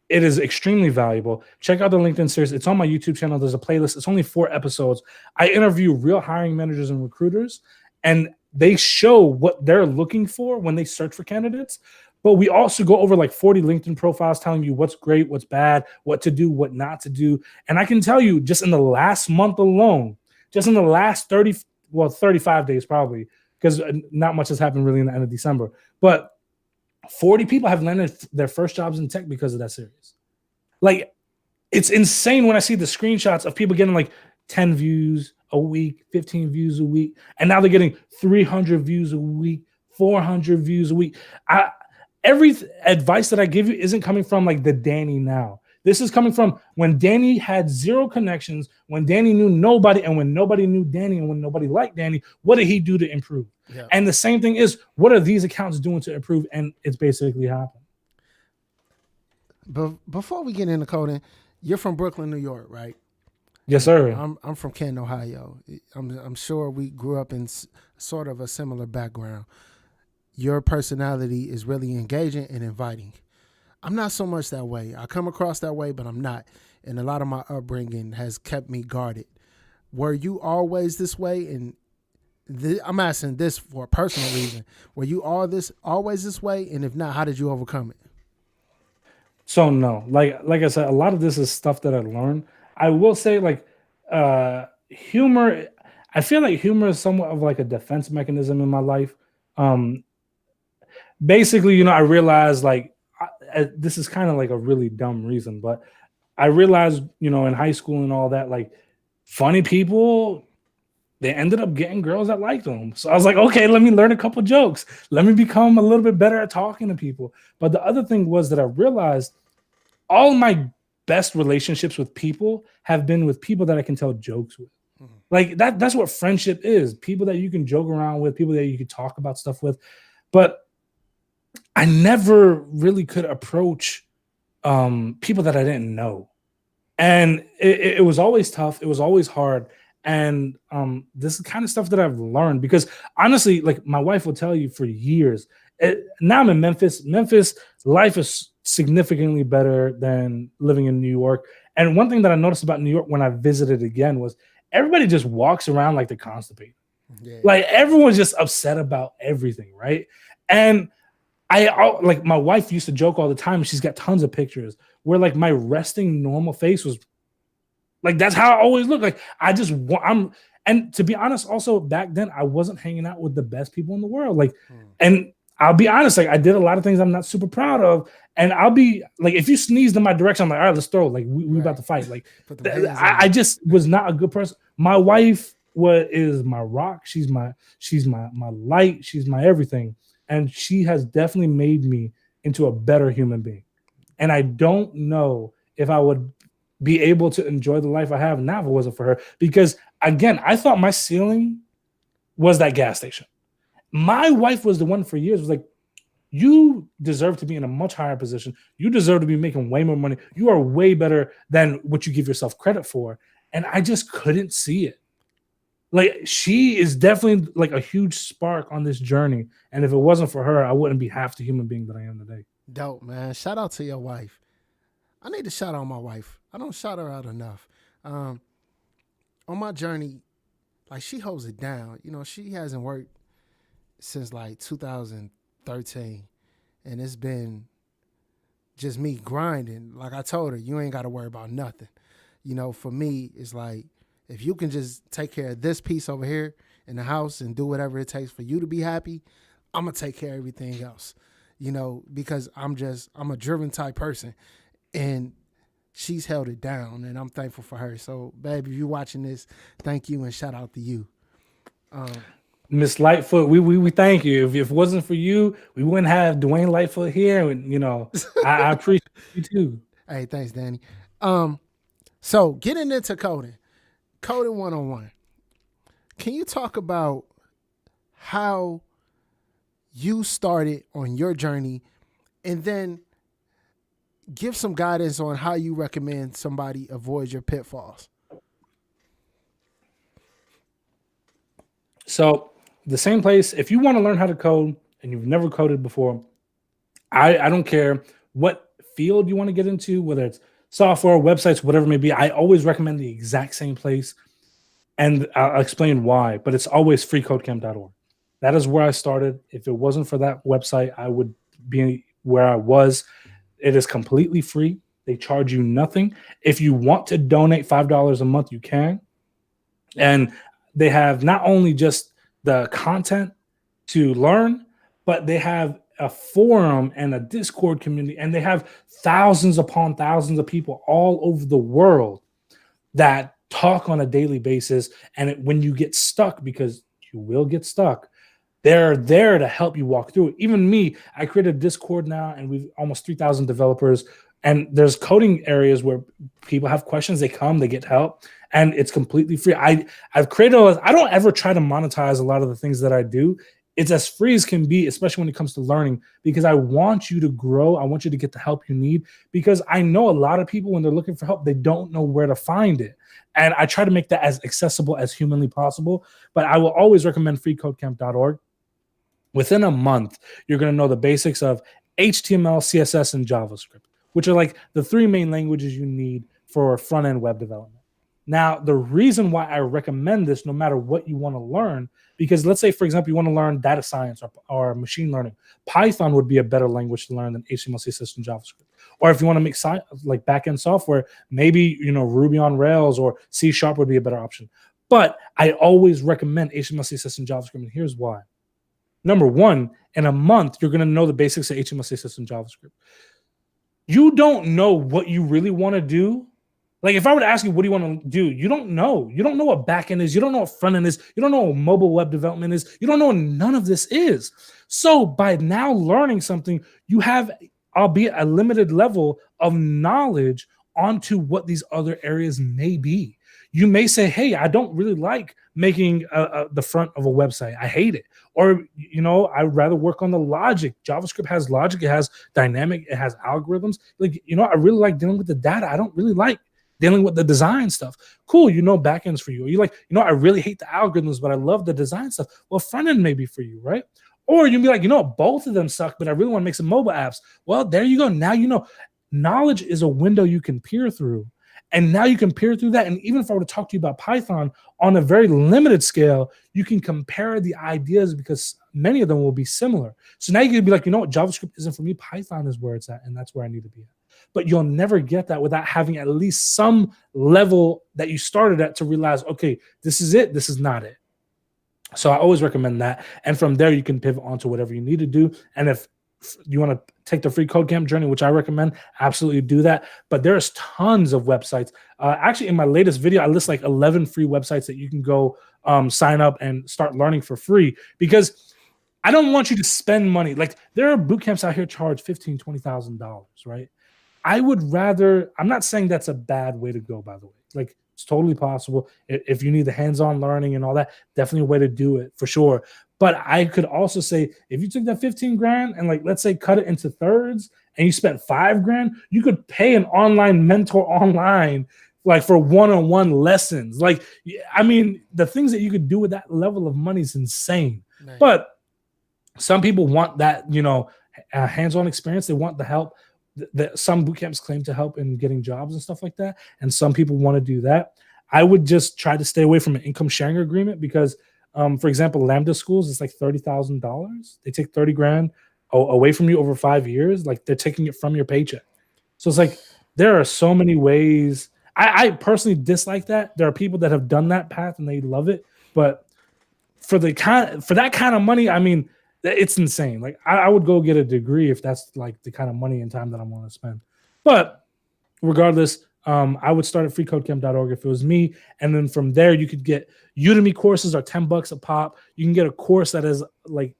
It is extremely valuable. Check out the LinkedIn series. It's on my YouTube channel. There's a playlist. It's only 4 episodes. I interview real hiring managers and recruiters, and they show what they're looking for when they search for candidates. But we also go over like 40 LinkedIn profiles telling you what's great, what's bad, what to do, what not to do. And I can tell you, just in the last month alone, just in the last 35 days probably, because not much has happened really in the end of December, but 40 people have landed their first jobs in tech because of that series. Like, it's insane when I see the screenshots of people getting like 10 views a week, 15 views a week, and now they're getting 300 views a week, 400 views a week. Every advice that I give you isn't coming from like the Danny now. This is coming from when Danny had 0 connections, when Danny knew nobody, and when nobody knew Danny, and when nobody liked Danny. What did he do to improve? Yeah. And the same thing is, what are these accounts doing to improve? And it's basically happened. But before we get into coding, you're from Brooklyn, New York, right? Yes, sir. I'm from Canton, Ohio. I'm sure we grew up in sort of a similar background. Your personality is really engaging and inviting. I'm not so much that way. I come across that way, but I'm not. And a lot of my upbringing has kept me guarded. Were you always this way? And I'm asking this for a personal reason. Were you always this way? And if not, how did you overcome it? So no, like I said, a lot of this is stuff that I learned. I will say, like, humor. I feel like humor is somewhat of like a defense mechanism in my life. Basically, I realized, like, this is kind of like a really dumb reason, but I realized, in high school and all that, like, funny people, they ended up getting girls that liked them. So I was like, okay, let me learn a couple jokes. Let me become a little bit better at talking to people. But the other thing was that I realized all my best relationships with people have been with people that I can tell jokes with. Mm-hmm. Like that's what friendship is. People that you can joke around with, people that you can talk about stuff with. But I never really could approach people that I didn't know. And it was always tough. It was always hard. And this is the kind of stuff that I've learned, because honestly, like, my wife will tell you for years, now I'm in Memphis. Memphis life is significantly better than living in New York. And one thing that I noticed about New York when I visited again was everybody just walks around like they're constipated. Yeah. Like, everyone's just upset about everything, right? And like, my wife used to joke all the time. She's got tons of pictures where, like, my resting normal face was like, that's how I always look. Like, and to be honest, also back then I wasn't hanging out with the best people in the world. Like, and I'll be honest, like, I did a lot of things I'm not super proud of. And I'll be like, if you sneezed in my direction, I'm like, all right, let's throw. Like, we about to fight. Like, I just was not a good person. My wife is my rock. She's my light. She's my everything. And she has definitely made me into a better human being. And I don't know if I would be able to enjoy the life I have now if it wasn't for her. Because again, I thought my ceiling was that gas station. My wife was the one for years was like, you deserve to be in a much higher position. You deserve to be making way more money. You are way better than what you give yourself credit for. And I just couldn't see it. Like, she is definitely like a huge spark on this journey. And if it wasn't for her, I wouldn't be half the human being that I am today. Dope, man. Shout out to your wife. I need to shout out my wife. I don't shout her out enough. On my journey, like, she holds it down. You know, she hasn't worked since like 2013. And it's been just me grinding. Like I told her, you ain't got to worry about nothing. You know, for me, it's like, if you can just take care of this piece over here in the house and do whatever it takes for you to be happy, I'm going to take care of everything else, you know, because I'm a driven type person, and she's held it down, and I'm thankful for her. So, babe, if you're watching this, thank you and shout out to you. Miss Lightfoot, we thank you. If it wasn't for you, we wouldn't have Dwayne Lightfoot here. And, you know, I appreciate you too. Hey, thanks, Danny. So getting into coding 101. Can you talk about how you started on your journey, and then give some guidance on how you recommend somebody avoid your pitfalls? So the same place, if you want to learn how to code and you've never coded before, I don't care what field you want to get into, whether it's software, websites, whatever it may be. I always recommend the exact same place, and I'll explain why, but it's always freecodecamp.org. That is where I started. If it wasn't for that website, I would be where I was. It is completely free. They charge you nothing. If you want to donate $5 a month, you can. And they have not only just the content to learn, but they have a forum and a Discord community, and they have thousands upon thousands of people all over the world that talk on a daily basis. And when you get stuck, because you will get stuck, they're there to help you walk through it. Even me, I created a Discord now, and we've almost 3,000 developers. And there's coding areas where people have questions. They come, they get help, and it's completely free. I've created I don't ever try to monetize a lot of the things that I do. It's as free as can be, especially when it comes to learning, because I want you to grow. I want you to get the help you need, because I know a lot of people, when they're looking for help, they don't know where to find it. And I try to make that as accessible as humanly possible. But I will always recommend freecodecamp.org. Within a month, you're going to know the basics of HTML, CSS, and JavaScript, which are like the three main languages you need for front-end web development. Now, the reason why I recommend this, no matter what you want to learn, because let's say, for example, you want to learn data science or machine learning, Python would be a better language to learn than HTML, CSS, and JavaScript. Or if you want to make like back-end software, maybe, Ruby on Rails or C# would be a better option. But I always recommend HTML, CSS, and JavaScript, and here's why. Number one, in a month, you're going to know the basics of HTML, CSS, and JavaScript. You don't know what you really want to do. Like, if I were to ask you, what do you want to do? You don't know. You don't know what backend is. You don't know what front end is. You don't know what mobile web development is. You don't know what none of this is. So by now learning something, you have, albeit a limited level of knowledge onto what these other areas may be. You may say, hey, I don't really like making the front of a website. I hate it. Or, I'd rather work on the logic. JavaScript has logic. It has dynamic. It has algorithms. Like, I really like dealing with the data. I don't really like dealing with the design stuff. Cool. Backends for you. Or you like, I really hate the algorithms, but I love the design stuff. Well, front end may be for you, right? Or you'd be like, both of them suck, but I really want to make some mobile apps. Well, there you go. Now, knowledge is a window you can peer through. And now you can peer through that. And even if I were to talk to you about Python on a very limited scale, you can compare the ideas, because many of them will be similar. So now you can be like, JavaScript isn't for me. Python is where it's at, and that's where I need to be at. But you'll never get that without having at least some level that you started at to realize, okay, this is it. This is not it. So I always recommend that. And from there, you can pivot on to whatever you need to do. And if you want to take the free code camp journey, which I recommend, absolutely do that. But there's tons of websites. Actually, in my latest video, I list like 11 free websites that you can go sign up and start learning for free, because I don't want you to spend money. Like, there are boot camps out here charge $15,000, $20,000, right? I would rather, I'm not saying that's a bad way to go, by the way. Like, it's totally possible. If you need the hands-on learning and all that, definitely a way to do it for sure. But I could also say, if you took that 15 grand and like, let's say cut it into thirds and you spent 5 grand, you could pay an online mentor online like for one-on-one lessons. Like, I mean, the things that you could do with that level of money is insane. Right. But some people want that, you know, hands-on experience. They want the help. Some boot camps claim to help in getting jobs and stuff like that. And some people want to do that. I would just try to stay away from an income sharing agreement because, for example, Lambda schools, it's like $30,000. They take 30 grand away from you over 5 years. Like, they're taking it from your paycheck. So it's like, there are so many ways. I personally dislike that. There are people that have done that path and they love it. But for that kind of money, I mean, it's insane. Like, I would go get a degree if that's like the kind of money and time that I want to spend. But regardless, I would start at freecodecamp.org if it was me. And then from there, you could get Udemy courses are $10 a pop. You can get a course that is like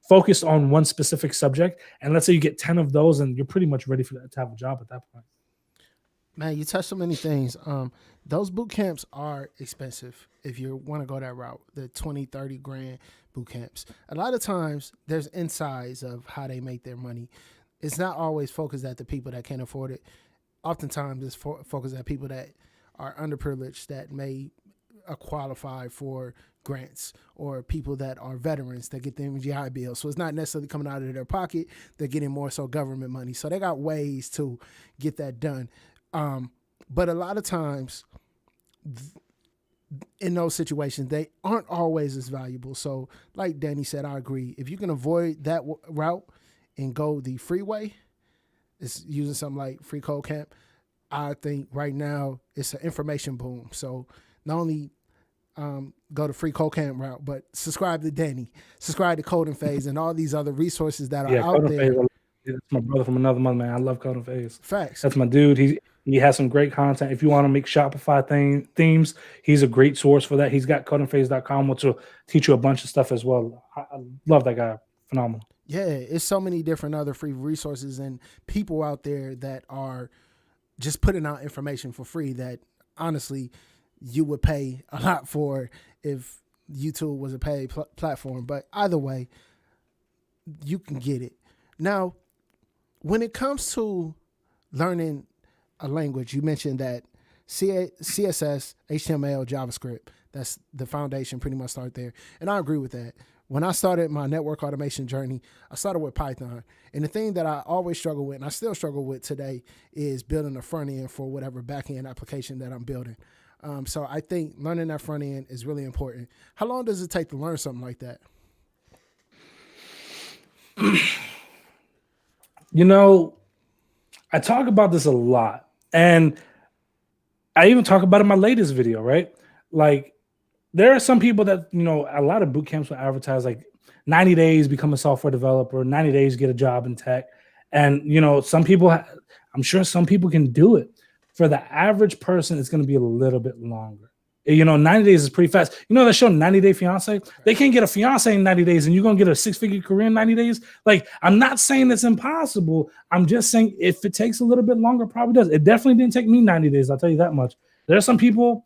focused on one specific subject. And let's say you get 10 of those and you're pretty much ready for that to have a job at that point. Man, you touched so many things. Those boot camps are expensive if you want to go that route, the 20, 30 grand boot camps. A lot of times there's insides of how they make their money. It's not always focused at the people that can't afford it. Oftentimes it's focused at people that are underprivileged that may qualify for grants, or people that are veterans that get them GI Bill. So it's not necessarily coming out of their pocket. They're getting more so government money. So they got ways to get that done. But a lot of times in those situations, they aren't always as valuable. So like Danny said, I agree. If you can avoid that route and go the freeway, it's using something like Freecodecamp, I think right now it's an information boom. So not only go to Freecodecamp route, but subscribe to Danny, subscribe to Coding Phase and all these other resources that are out there. Phase, that's my brother from another mother, man. I love Coding Phase. Facts. That's my dude. He has some great content. If you want to make Shopify themes, he's a great source for that. He's got codingphase.com, which will teach you a bunch of stuff as well. I love that guy. Phenomenal. Yeah, it's so many different other free resources and people out there that are just putting out information for free that honestly you would pay a lot for if YouTube was a paid platform. But either way, you can get it. Now, when it comes to learning a language, you mentioned that CSS, HTML, JavaScript, that's the foundation, pretty much start there. And I agree with that. When I started my network automation journey, I started with Python. And the thing that I always struggle with, and I still struggle with today, is building a front end for whatever back end application that I'm building. So I think learning that front end is really important. How long does it take to learn something like that? You know, I talk about this a lot. And I even talk about it in my latest video, right? Like, there are some people that, you know, a lot of boot camps will advertise like 90 days, become a software developer, 90 days, get a job in tech. And, you know, some people, I'm sure some people can do it. For the average person, it's going to be a little bit longer. You know, 90 days is pretty fast. You know that show 90 Day Fiance? They can't get a fiance in 90 days and you're going to get a 6-figure career in 90 days. Like, I'm not saying it's impossible. I'm just saying if it takes a little bit longer, it probably does. It definitely didn't take me 90 days. I'll tell you that much. There are some people,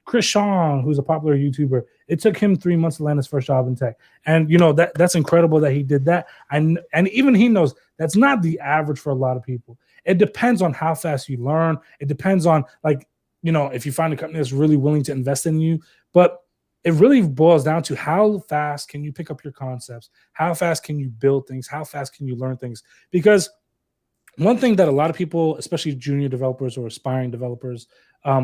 Chris Sean, who's a popular YouTuber, it took him 3 months to land his first job in tech. And, you know, that's incredible that he did that. And even he knows that's not the average for a lot of people. It depends on how fast you learn. It depends on, like, you know, if you find a company that's really willing to invest in you. But it really boils down to how fast can you pick up your concepts? How fast can you build things? How fast can you learn things? Because one thing that a lot of people, especially junior developers or aspiring developers,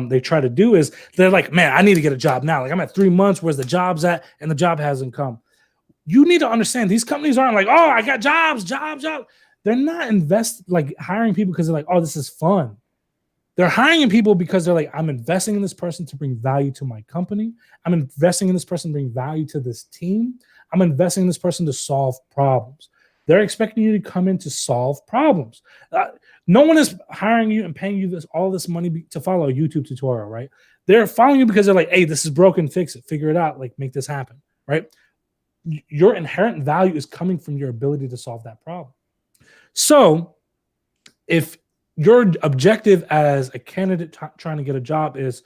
they try to do is they're like, man, I need to get a job now. Like, I'm at 3 months. Where's the job's at? And the job hasn't come. You need to understand these companies aren't like, oh, I got jobs. They're not hiring people because they're like, oh, this is fun. They're hiring people because they're like, I'm investing in this person to bring value to my company. I'm investing in this person to bring value to this team. I'm investing in this person to solve problems. They're expecting you to come in to solve problems. No one is hiring you and paying you all this money to follow a YouTube tutorial, right? They're following you because they're like, hey, this is broken, fix it, figure it out, like make this happen, right? Your inherent value is coming from your ability to solve that problem. So if your objective as a candidate trying to get a job is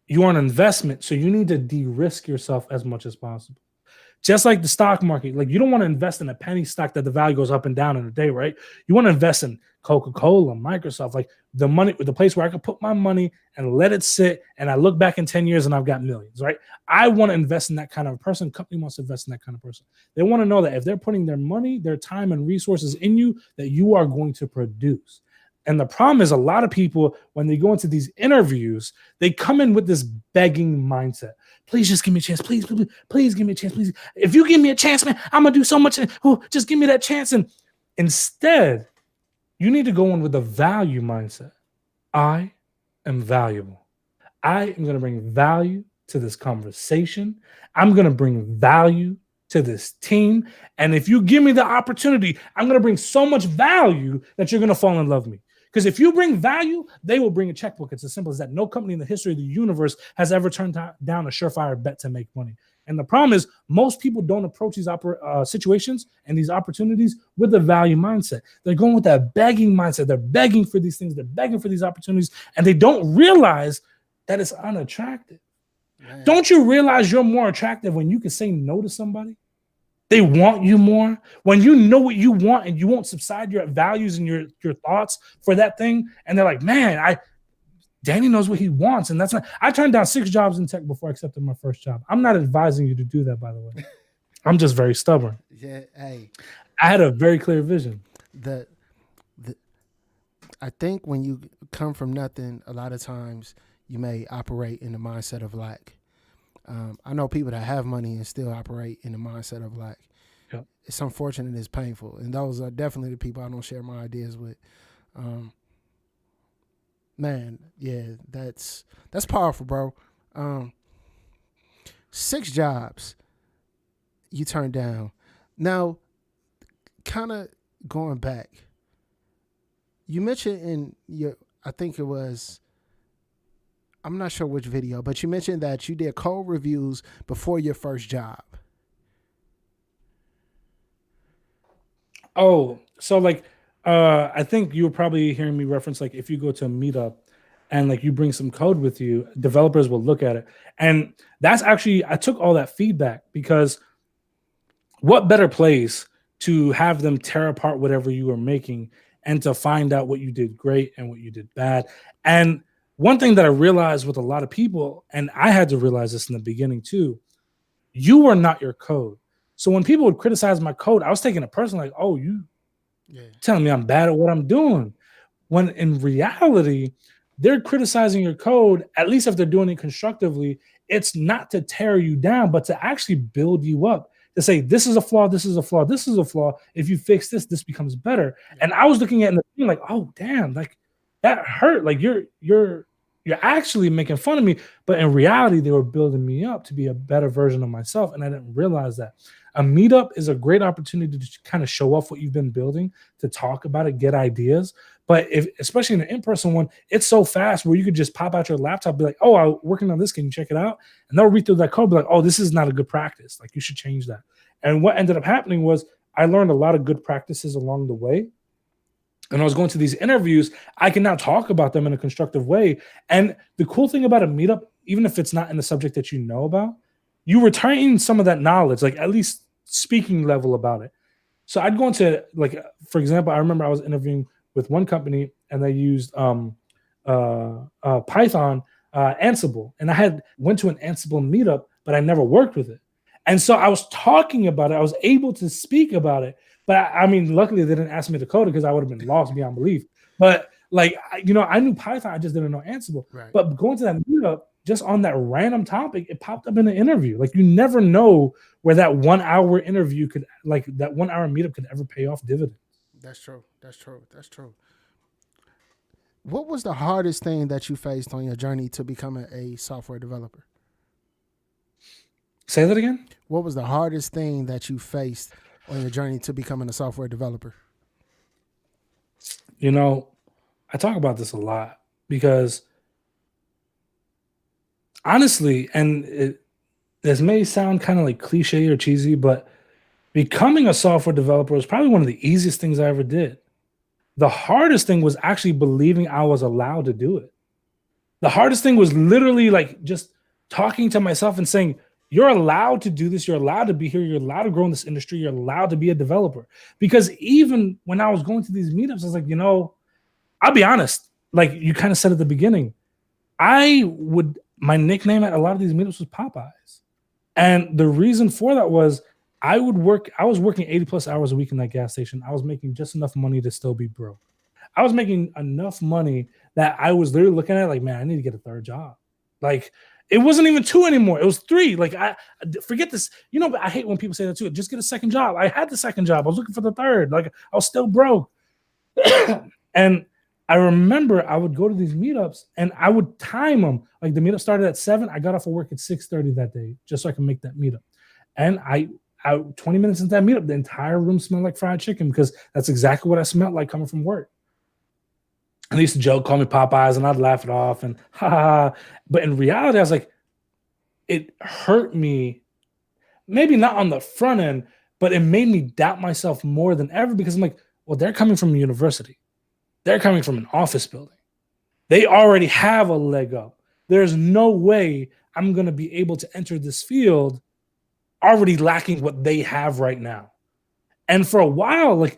you are an investment, so you need to de-risk yourself as much as possible. Just like the stock market, like you don't want to invest in a penny stock that the value goes up and down in a day, right? You want to invest in Coca-Cola, Microsoft, like the place where I can put my money and let it sit, and I look back in 10 years and I've got millions, right? I want to invest in that kind of a person. Company wants to invest in that kind of person. They want to know that if they're putting their money, their time, and resources in you, that you are going to produce. And the problem is a lot of people, when they go into these interviews, they come in with this begging mindset. Please just give me a chance. Please, please, please give me a chance. Please. If you give me a chance, man, I'm going to do so much. Oh, just give me that chance. And instead, you need to go in with a value mindset. I am valuable. I am going to bring value to this conversation. I'm going to bring value to this team. And if you give me the opportunity, I'm going to bring so much value that you're going to fall in love with me. Because if you bring value, they will bring a checkbook. It's as simple as that. No company in the history of the universe has ever turned down a surefire bet to make money. And the problem is most people don't approach these situations and these opportunities with a value mindset. They're going with that begging mindset. They're begging for these things. They're begging for these opportunities. And they don't realize that it's unattractive. Man. Don't you realize you're more attractive when you can say no to somebody? They want you more. When you know what you want and you won't subside your values and your thoughts for that thing. And they're like, man, Danny knows what he wants. And that's not, I turned down 6 jobs in tech before I accepted my first job. I'm not advising you to do that, by the way. I'm just very stubborn. Yeah, hey. I had a very clear vision. I think when you come from nothing, a lot of times you may operate in the mindset of lack. I know people that have money and still operate in the mindset of lack. Yep. It's unfortunate, it's painful. And those are definitely the people I don't share my ideas with. Man, yeah, that's powerful, bro. 6 jobs you turned down. Now, kind of going back, you mentioned in your, I think it was, I'm not sure which video, but you mentioned that you did code reviews before your first job. Oh, so like, I think you were probably hearing me reference, like, if you go to a meetup and like you bring some code with you, developers will look at it. And that's actually, I took all that feedback because what better place to have them tear apart whatever you were making and to find out what you did great and what you did bad. And one thing that I realized with a lot of people, and I had to realize this in the beginning too, you are not your code. So when people would criticize my code, I was taking it personally, like, oh, you telling me I'm bad at what I'm doing. When in reality, they're criticizing your code, at least if they're doing it constructively, it's not to tear you down, but to actually build you up. To say, this is a flaw, this is a flaw, this is a flaw. If you fix this, this becomes better. And I was looking at it and like, oh, damn, like that hurt. Like you're actually making fun of me. But in reality, they were building me up to be a better version of myself. And I didn't realize that. A meetup is a great opportunity to kind of show off what you've been building, to talk about it, get ideas. But especially in an in-person one, it's so fast where you could just pop out your laptop, be like, oh, I'm working on this. Can you check it out? And they'll read through that code, be like, oh, this is not a good practice. Like, you should change that. And what ended up happening was I learned a lot of good practices along the way. And I was going to these interviews, I can now talk about them in a constructive way. And the cool thing about a meetup, even if it's not in the subject that you know about, you retain some of that knowledge, like at least speaking level about it. So I'd go into, like, for example, I remember I was interviewing with one company and they used Python, Ansible. And I went to an Ansible meetup, but I never worked with it. And so I was talking about it. I was able to speak about it. But I mean, luckily they didn't ask me to code it because I would have been lost beyond belief. But like, I knew Python, I just didn't know Ansible. Right. But going to that meetup, just on that random topic, it popped up in an interview. Like, you never know where that 1 hour interview could, like that 1 hour meetup could ever pay off dividends. That's true. That's true. That's true. What was the hardest thing that you faced on your journey to becoming a software developer? Say that again? What was the hardest thing that you faced on your journey to becoming a software developer? I talk about this a lot because honestly, and this may sound kind of like cliche or cheesy, but becoming a software developer was probably one of the easiest things I ever did. The hardest thing was actually believing I was allowed to do it. The hardest thing was literally like just talking to myself and saying, you're allowed to do this. You're allowed to be here. You're allowed to grow in this industry. You're allowed to be a developer. Because even when I was going to these meetups, I was like, I'll be honest. Like you kind of said at the beginning, my nickname at a lot of these meetups was Popeyes. And the reason for that was I was working 80 plus hours a week in that gas station. I was making just enough money to still be broke. I was making enough money that I was literally looking at it like, man, I need to get a third job. Like it wasn't even 2 anymore. It was 3. Like I forget this. But I hate when people say that too. Just get a second job. I had the second job. I was looking for the third. Like I was still broke. And I remember I would go to these meetups and I would time them. Like the meetup started at 7. I got off of work at 6:30 that day just so I can make that meetup. And I 20 minutes into that meetup, the entire room smelled like fried chicken because that's exactly what I smelled like coming from work. And they used to joke, call me Popeyes, and I'd laugh it off and ha ha. But in reality, I was like, it hurt me. Maybe not on the front end, but it made me doubt myself more than ever because I'm like, well, they're coming from a university. They're coming from an office building. They already have a leg up. There's no way I'm going to be able to enter this field already lacking what they have right now. And for a while, like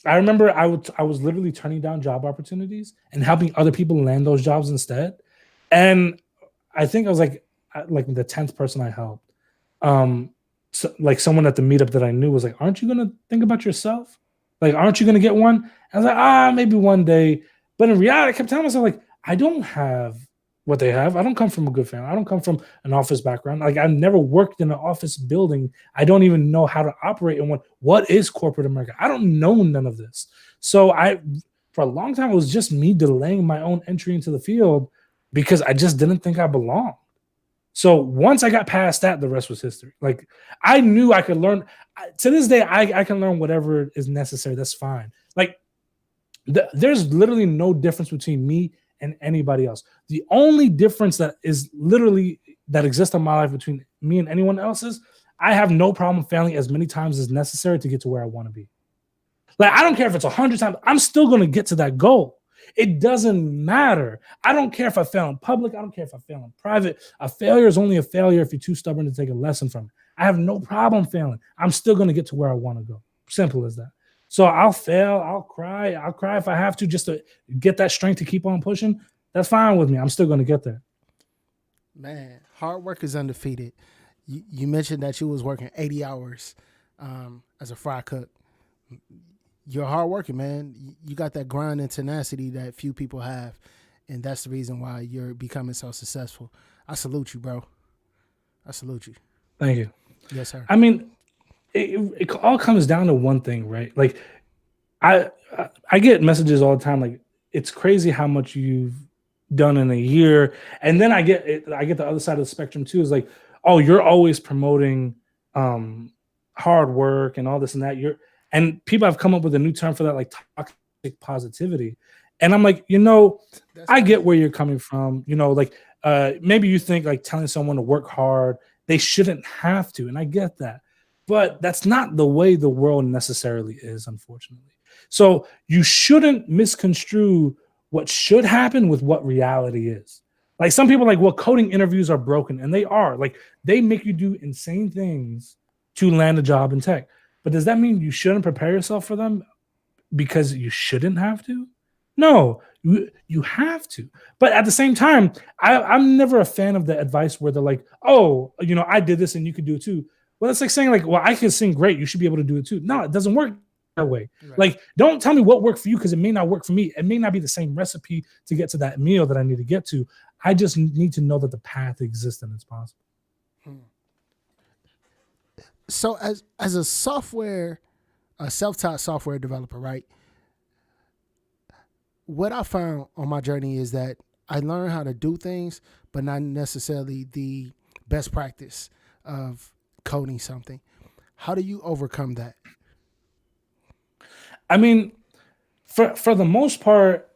I remember I was literally turning down job opportunities and helping other people land those jobs instead. And I think I was like the 10th person I helped. So, like someone at the meetup that I knew was like, aren't you going to think about yourself? Like, aren't you going to get one? I was like, maybe one day. But in reality, I kept telling myself, like, I don't have what they have. I don't come from a good family. I don't come from an office background. Like, I've never worked in an office building. I don't even know how to operate in one. What is corporate America? I don't know none of this. So for a long time, it was just me delaying my own entry into the field because I just didn't think I belonged. So once I got past that, the rest was history. Like I knew I could learn. To this day, I can learn whatever is necessary. That's fine. Like there's literally no difference between me and anybody else. The only difference that exists in my life between me and anyone else is I have no problem failing as many times as necessary to get to where I want to be. Like I don't care if it's 100 times. I'm still going to get to that goal. It doesn't matter. I don't care if I fail in public. I don't care if I fail in private. A failure is only a failure if you're too stubborn to take a lesson from it. I have no problem failing. I'm still going to get to where I want to go. Simple as that. So I'll fail. I'll cry. I'll cry if I have to just to get that strength to keep on pushing. That's fine with me. I'm still going to get there. Man, hard work is undefeated. You mentioned that you was working 80 hours as a fry cook. You're hard working, man. You got that grind and tenacity that few people have. And that's the reason why you're becoming so successful. I salute you, bro. I salute you. Thank you. Yes, sir. I mean, it all comes down to one thing, right? Like I get messages all the time. Like it's crazy how much you've done in a year. And then I get the other side of the spectrum too, is like, oh, you're always promoting hard work and all this and that. And people have come up with a new term for that, like toxic positivity. And I'm like, I get where you're coming from. Like maybe you think like telling someone to work hard, they shouldn't have to. And I get that. But that's not the way the world necessarily is, unfortunately. So you shouldn't misconstrue what should happen with what reality is. Like some people are like, well, coding interviews are broken. And they are. Like they make you do insane things to land a job in tech. But does that mean you shouldn't prepare yourself for them because you shouldn't have to? No, you have to. But at the same time, I'm never a fan of the advice where they're like, oh, I did this and you could do it too. Well, it's like saying like, well, I can sing great. You should be able to do it too. No, it doesn't work that way. Right. Like, don't tell me what worked for you because it may not work for me. It may not be the same recipe to get to that meal that I need to get to. I just need to know that the path exists and it's possible. So as a self-taught software developer, right? What I found on my journey is that I learned how to do things, but not necessarily the best practice of coding something. How do you overcome that? I mean, for the most part,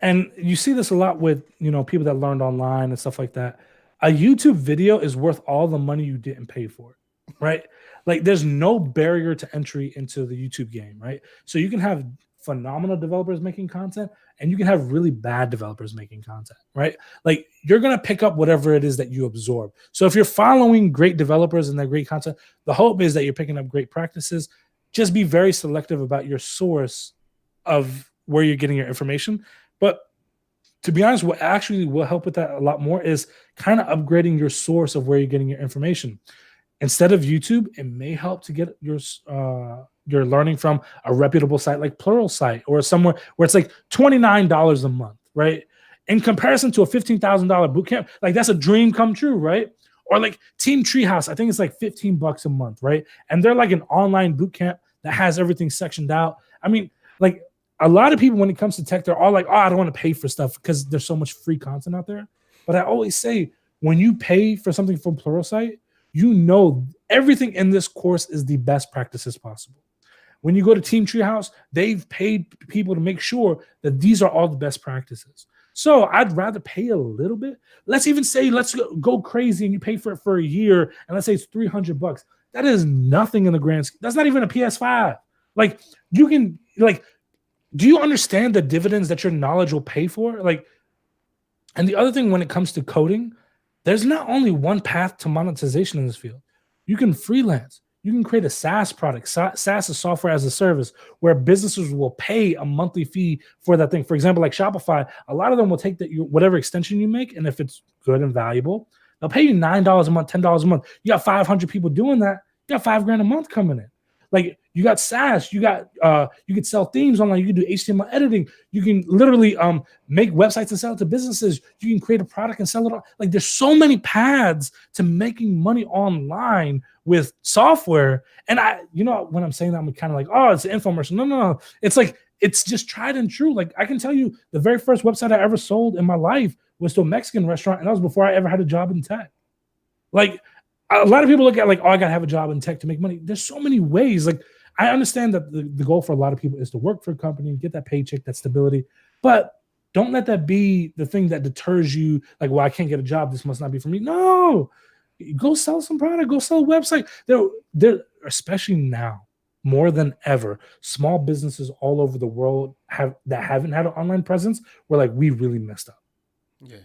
and you see this a lot with, people that learned online and stuff like that, a YouTube video is worth all the money you didn't pay for it, right? Like there's no barrier to entry into the YouTube game, right? So you can have phenomenal developers making content, and you can have really bad developers making content, right? Like you're going to pick up whatever it is that you absorb. So if you're following great developers and their great content, the hope is that you're picking up great practices. Just be very selective about your source of where you're getting your information. But to be honest, what actually will help with that a lot more is kind of upgrading your source of where you're getting your information. Instead of YouTube, it may help to get your learning from a reputable site like Pluralsight or somewhere where it's like $29 a month, right? In comparison to a $15,000 bootcamp, like that's a dream come true, right? Or like Team Treehouse, I think it's like $15 a month, right? And they're like an online bootcamp that has everything sectioned out. I mean, like a lot of people when it comes to tech, they're all like, oh, I don't want to pay for stuff because there's so much free content out there. But I always say, when you pay for something from Pluralsight, you know everything in this course is the best practices possible. When you go to Team Treehouse, they've paid people to make sure that these are all the best practices. So I'd rather pay a little bit. Let's even say let's go crazy and you pay for it for a year, and let's say it's $300. That is nothing in the grand scheme. That's not even a PS5. Like you can like, do you understand the dividends that your knowledge will pay for? Like, and the other thing when it comes to coding, there's not only one path to monetization in this field. You can freelance. You can create a SaaS product. SaaS is software as a service, where businesses will pay a monthly fee for that thing. For example, like Shopify, a lot of them will take that whatever extension you make, and if it's good and valuable, they'll pay you $9 a month, $10 a month. You got 500 people doing that. You got $5,000 a month coming in. Like you got SaaS, you could sell themes online, you can do HTML editing, you can literally make websites and sell it to businesses, you can create a product and sell it. Like there's so many paths to making money online with software. And when I'm saying that, I'm kind of like, oh, it's an infomercial. No. It's like, it's just tried and true. Like I can tell you the very first website I ever sold in my life was to a Mexican restaurant, and that was before I ever had a job in tech. Like, a lot of people look at like, oh, I got to have a job in tech to make money. There's so many ways. Like, I understand that the goal for a lot of people is to work for a company, get that paycheck, that stability. But don't let that be the thing that deters you. Like, well, I can't get a job. This must not be for me. No, go sell some product. Go sell a website. There, especially now, more than ever, small businesses all over the world haven't had an online presence. We're like, we really messed up. Yeah.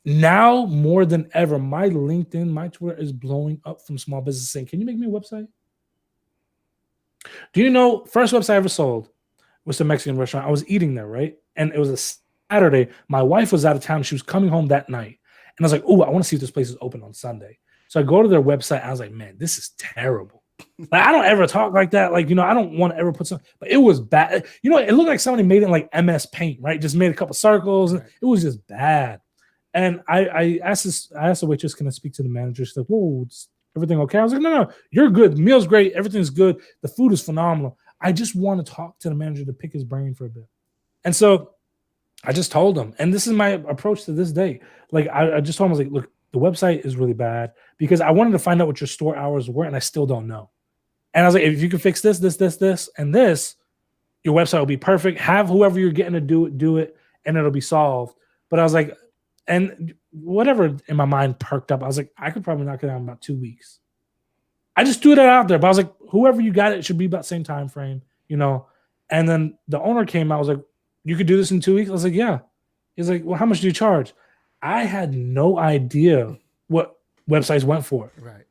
Now more than ever, my LinkedIn, my Twitter is blowing up from small businesses saying, can you make me a website? Do you know, first website I ever sold was a Mexican restaurant. I was eating there, right? And it was a Saturday. My wife was out of town. She was coming home that night. And I was like, oh, I want to see if this place is open on Sunday. So I go to their website. I was like, man, this is terrible. Like, I don't ever talk like that. Like, I don't want to ever put something, but it was bad. It looked like somebody made it in like MS Paint, right? Just made a couple circles. And it was just bad. And I asked the waitress, can I speak to the manager? She's like, whoa, everything okay? I was like, no, you're good. The meal's great. Everything's good. The food is phenomenal. I just want to talk to the manager to pick his brain for a bit. And so I just told him, and this is my approach to this day. Like, I just told him, I was like, look, the website is really bad, because I wanted to find out what your store hours were, and I still don't know. And I was like, if you can fix this, and this, your website will be perfect. Have whoever you're getting to do it, and it'll be solved. But I was like, and whatever in my mind perked up, I was like, I could probably knock it out in about 2 weeks. I just threw that out there, but I was like, whoever you got, it should be about the same time frame, And then the owner came out, I was like, you could do this in 2 weeks? I was like, yeah. He's like, well, how much do you charge? I had no idea what websites went for. Right.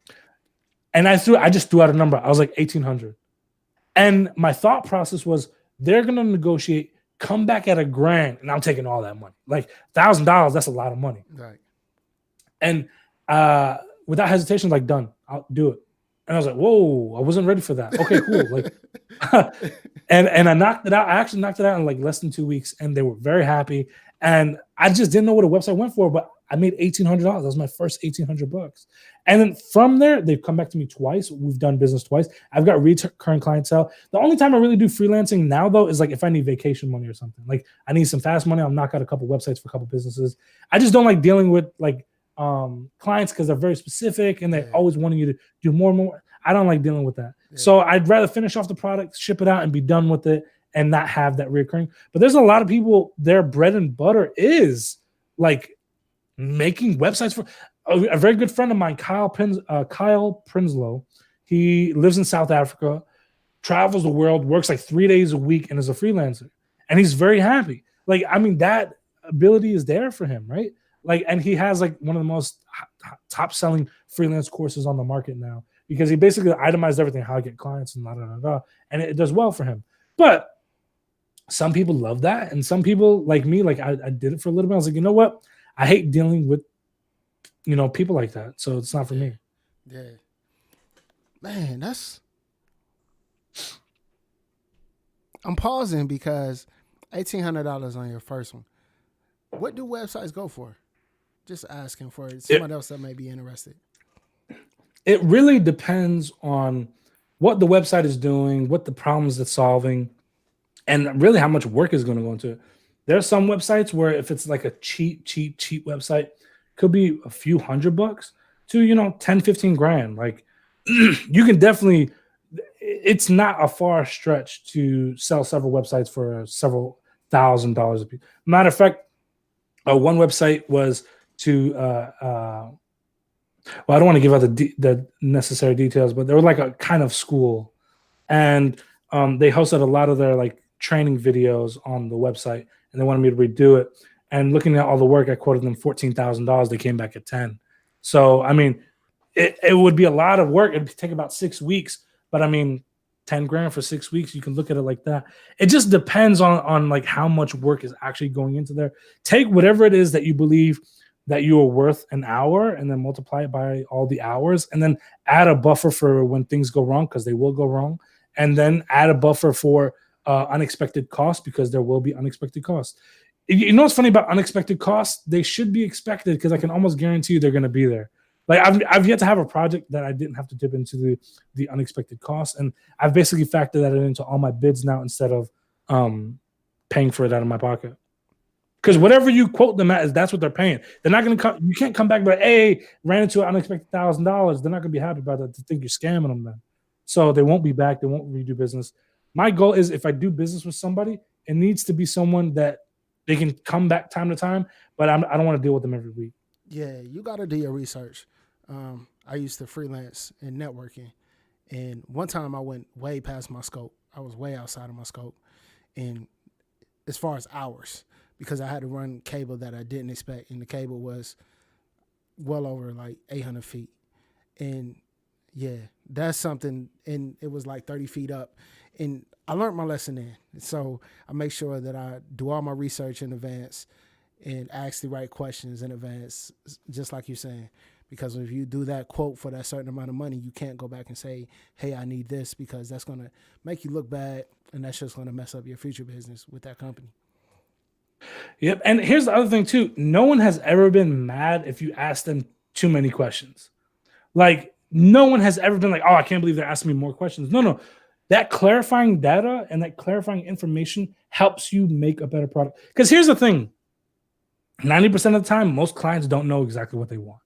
And I just threw out a number. I was like, $1,800. And my thought process was, they're going to negotiate, come back at $1,000, and I'm taking all that money. Like $1,000, that's a lot of money. Right. And without hesitation, like, done, I'll do it. And I was like, whoa, I wasn't ready for that. Okay, cool. Like, and I knocked it out. I actually knocked it out in like less than 2 weeks, and they were very happy. And I just didn't know what a website went for, but I made $1,800. That was my first $1,800. And then from there, they've come back to me twice. We've done business twice. I've got recurring clientele. The only time I really do freelancing now, though, is like if I need vacation money or something. Like I need some fast money, I'll knock out a couple websites for a couple businesses. I just don't like dealing with like clients because they're very specific and they're always wanting you to do more and more. I don't like dealing with that. Yeah. So I'd rather finish off the product, ship it out, and be done with it, and not have that recurring. But there's a lot of people, their bread and butter is like making websites for a very good friend of mine, Kyle Prinsloo. He lives in South Africa. travels the world, works like 3 days a week, and is a freelancer, and he's very happy. Like, I mean, that ability is there for him, right? Like, and he has like one of the most top selling freelance courses on the market now, because he basically itemized everything, how to get clients and and it does well for him. But some people love that, and some people like me, like I did it for a little bit. I was like, you know what? I hate dealing with people like that, so it's not for me. Yeah, man, I'm pausing because $1,800 on your first one. What do websites go for? Just asking for someone else that may be interested. It really depends on what the website is doing, what the problems it's solving, and really how much work is going to go into it. There are some websites where if it's like a cheap website, could be a few $100 to 10, 15 grand. Like you can definitely, it's not a far stretch to sell several websites for several $1,000s a piece. Matter of fact, one website was to well, I don't want to give out the necessary details, but they were like a kind of school, and they hosted a lot of their like training videos on the website, and they wanted me to redo it. And looking at all the work, I quoted them $14,000. They came back at 10. So I mean, it would be a lot of work. It'd take about 6 weeks, but I mean, 10 grand for 6 weeks, you can look at it like that. It just depends on like how much work is actually going into there. Take whatever it is that you believe that you are worth an hour, and then multiply it by all the hours, and then add a buffer for when things go wrong, because they will go wrong, and then add a buffer for unexpected costs, because there will be unexpected costs. You know what's funny about unexpected costs? They should be expected, because I can almost guarantee you they're going to be there. Like I've yet to have a project that I didn't have to dip into the unexpected costs, and I've basically factored that into all my bids now, instead of paying for it out of my pocket. Because whatever you quote them at, that's what they're paying. They're not going to come. You can't come back and be like, hey, ran into an unexpected $1,000. They're not going to be happy about that, to think you're scamming them then. So they won't be back. They won't redo business. My goal is, if I do business with somebody, it needs to be someone that they can come back time to time, but I don't want to deal with them every week. Yeah, you got to do your research. I used to freelance in networking, and one time I went way past my scope. I was way outside of my scope, and as far as hours, because I had to run cable that I didn't expect, and the cable was well over like 800 feet. And yeah, that's something, and it was like 30 feet up. And I learned my lesson then. So I make sure that I do all my research in advance and ask the right questions in advance, just like you're saying. Because if you do that quote for that certain amount of money, you can't go back and say, hey, I need this, because that's going to make you look bad, and that's just going to mess up your future business with that company. Yep. And here's the other thing too. No one has ever been mad if you ask them too many questions. Like, no one has ever been like, oh, I can't believe they're asking me more questions. No. That clarifying data and that clarifying information helps you make a better product. Because here's the thing. 90% of the time, most clients don't know exactly what they want.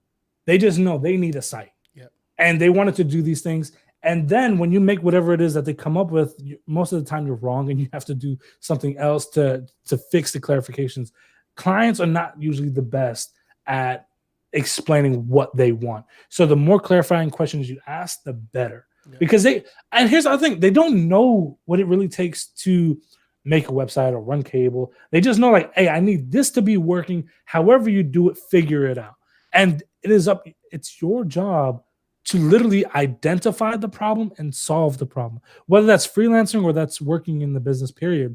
They just know they need a site. Yep. And they wanted to do these things. And then when you make whatever it is that they come up with, most of the time you're wrong, and you have to do something else to fix the clarifications. Clients are not usually the best at explaining what they want. So the more clarifying questions you ask, the better. Yeah. Because and here's the other thing, they don't know what it really takes to make a website or run cable. They just know, like, hey, I need this to be working. However you do it, figure it out. And it's your job to literally identify the problem and solve the problem, whether that's freelancing or that's working in the business period.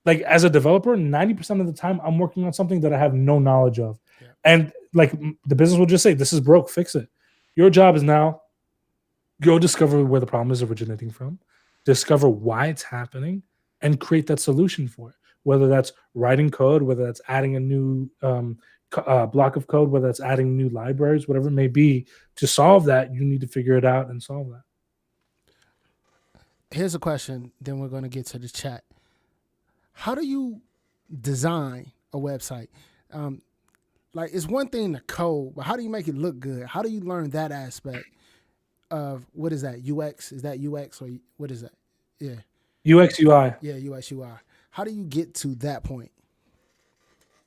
Like, as a developer, 90% of the time I'm working on something that I have no knowledge of. Yeah. And like, the business will just say, this is broke, fix it. Your job is now go discover where the problem is originating from, discover why it's happening, and create that solution for it. Whether that's writing code, whether that's adding a new block of code, whether it's adding new libraries, whatever it may be, to solve that, you need to figure it out and solve that. Here's a question, then we're going to get to the chat. How do you design a website? Like, it's one thing to code, but how do you make it look good? How do you learn that aspect of, what is that, UX? Is that UX, or what is that? Yeah. UX, UI. Yeah, UX, UI. How do you get to that point?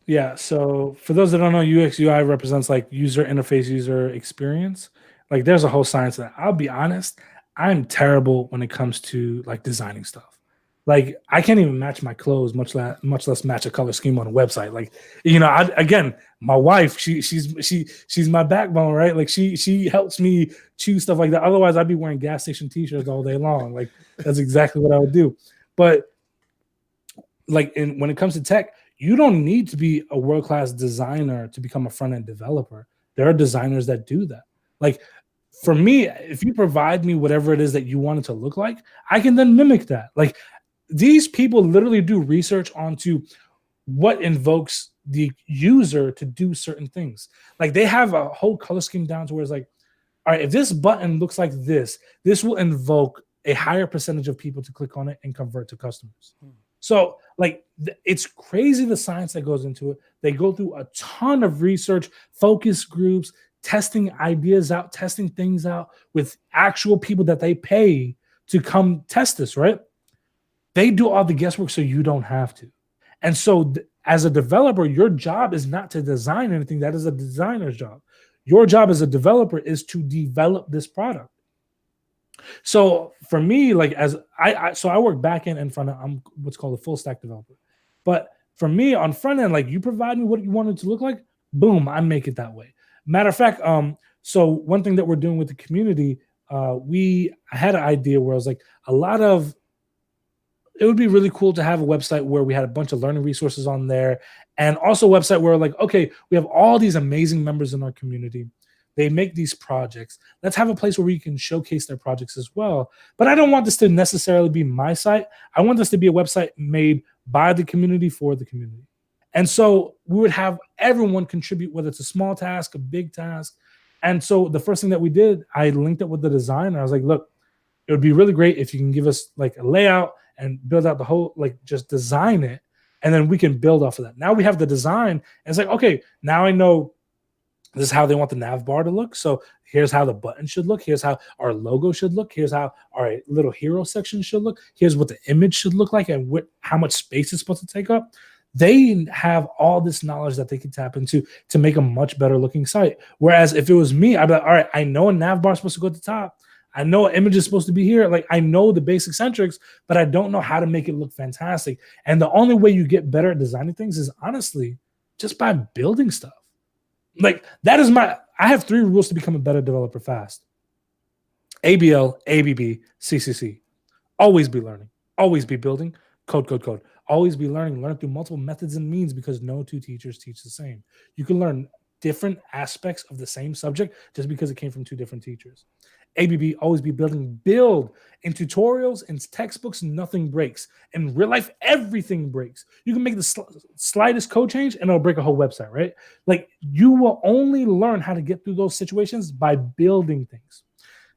Yeah, so for those that don't know, UX, UI represents like user interface, user experience. Like, there's a whole science to that. I'll be honest, I'm terrible when it comes to like designing stuff. Like I can't even match my clothes, much less match a color scheme on a website. Like, again, my wife, she's my backbone, right? Like she helps me choose stuff like that. Otherwise, I'd be wearing gas station t-shirts all day long. Like that's exactly what I would do. But like when it comes to tech, you don't need to be a world-class designer to become a front-end developer. There are designers that do that. Like for me, if you provide me whatever it is that you want it to look like, I can then mimic that. Like these people literally do research onto what invokes the user to do certain things. Like they have a whole color scheme down to where it's like, all right, if this button looks like this will invoke a higher percentage of people to click on it and convert to customers. So like it's crazy the science that goes into it. They go through a ton of research, focus groups, testing ideas out, testing things out with actual people that they pay to come test this, right? They do all the guesswork so you don't have to. And so as a developer, your job is not to design anything. That is a designer's job. Your job as a developer is to develop this product. So for me, like I work back end and front end. I'm what's called a full stack developer. But for me on front end, like you provide me what you want it to look like, boom, I make it that way. Matter of fact, so one thing that we're doing with the community, I had an idea where I was like, it would be really cool to have a website where we had a bunch of learning resources on there, and also a website where like, okay, we have all these amazing members in our community. They make these projects. Let's have a place where we can showcase their projects as well. But I don't want this to necessarily be my site. I want this to be a website made by the community for the community. And so we would have everyone contribute, whether it's a small task, a big task. And so the first thing that we did, I linked it with the designer. I was like, look, it would be really great if you can give us like a layout and build out the whole, like just design it. And then we can build off of that. Now we have the design. And it's like, okay, now I know this is how they want the nav bar to look. So here's how the button should look. Here's how our logo should look. Here's how our little hero section should look. Here's what the image should look like and how much space it's supposed to take up. They have all this knowledge that they can tap into to make a much better looking site. Whereas if it was me, I'd be like, all right, I know a nav bar is supposed to go at the top. I know an image is supposed to be here. Like I know the basic centrics, but I don't know how to make it look fantastic. And the only way you get better at designing things is honestly just by building stuff. Like that is I have 3 rules to become a better developer fast. ABL, ABB, CCC. Always be learning. Always be building. Code. Always be learning. Learn through multiple methods and means because no 2 teachers teach the same. You can learn different aspects of the same subject just because it came from 2 different teachers. ABB, always be building. Build. In tutorials and textbooks, nothing breaks. In real life, everything breaks. You can make the slightest code change and it'll break a whole website, right? Like you will only learn how to get through those situations by building things.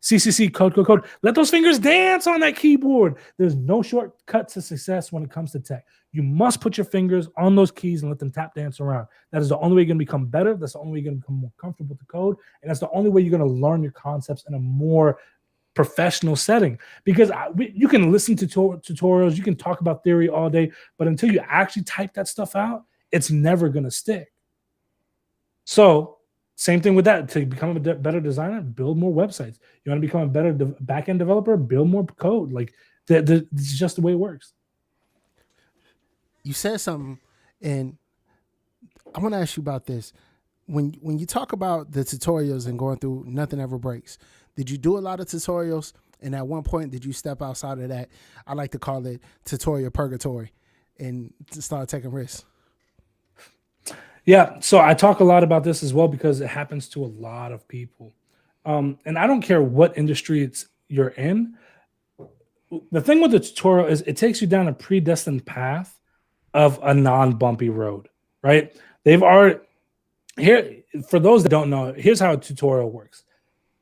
CCC, code. Let those fingers dance on that keyboard. There's no shortcut to success when it comes to tech. You must put your fingers on those keys and let them tap dance around. That is the only way you're going to become better. That's the only way you're going to become more comfortable with the code. And that's the only way you're going to learn your concepts in a more professional setting. Because you can listen to tutorials, you can talk about theory all day, but until you actually type that stuff out, it's never going to stick. So same thing with that. To become a better designer, build more websites. You want to become a better back-end developer, build more code. Like it's just the way it works. You said something, and I want to ask you about this. When you talk about the tutorials and going through Nothing Ever Breaks, did you do a lot of tutorials? And at one point, did you step outside of that? I like to call it tutorial purgatory and to start taking risks. Yeah, so I talk a lot about this as well because it happens to a lot of people. And I don't care what industry you're in. The thing with the tutorial is it takes you down a predestined path of a non-bumpy road, right? For those that don't know, here's how a tutorial works.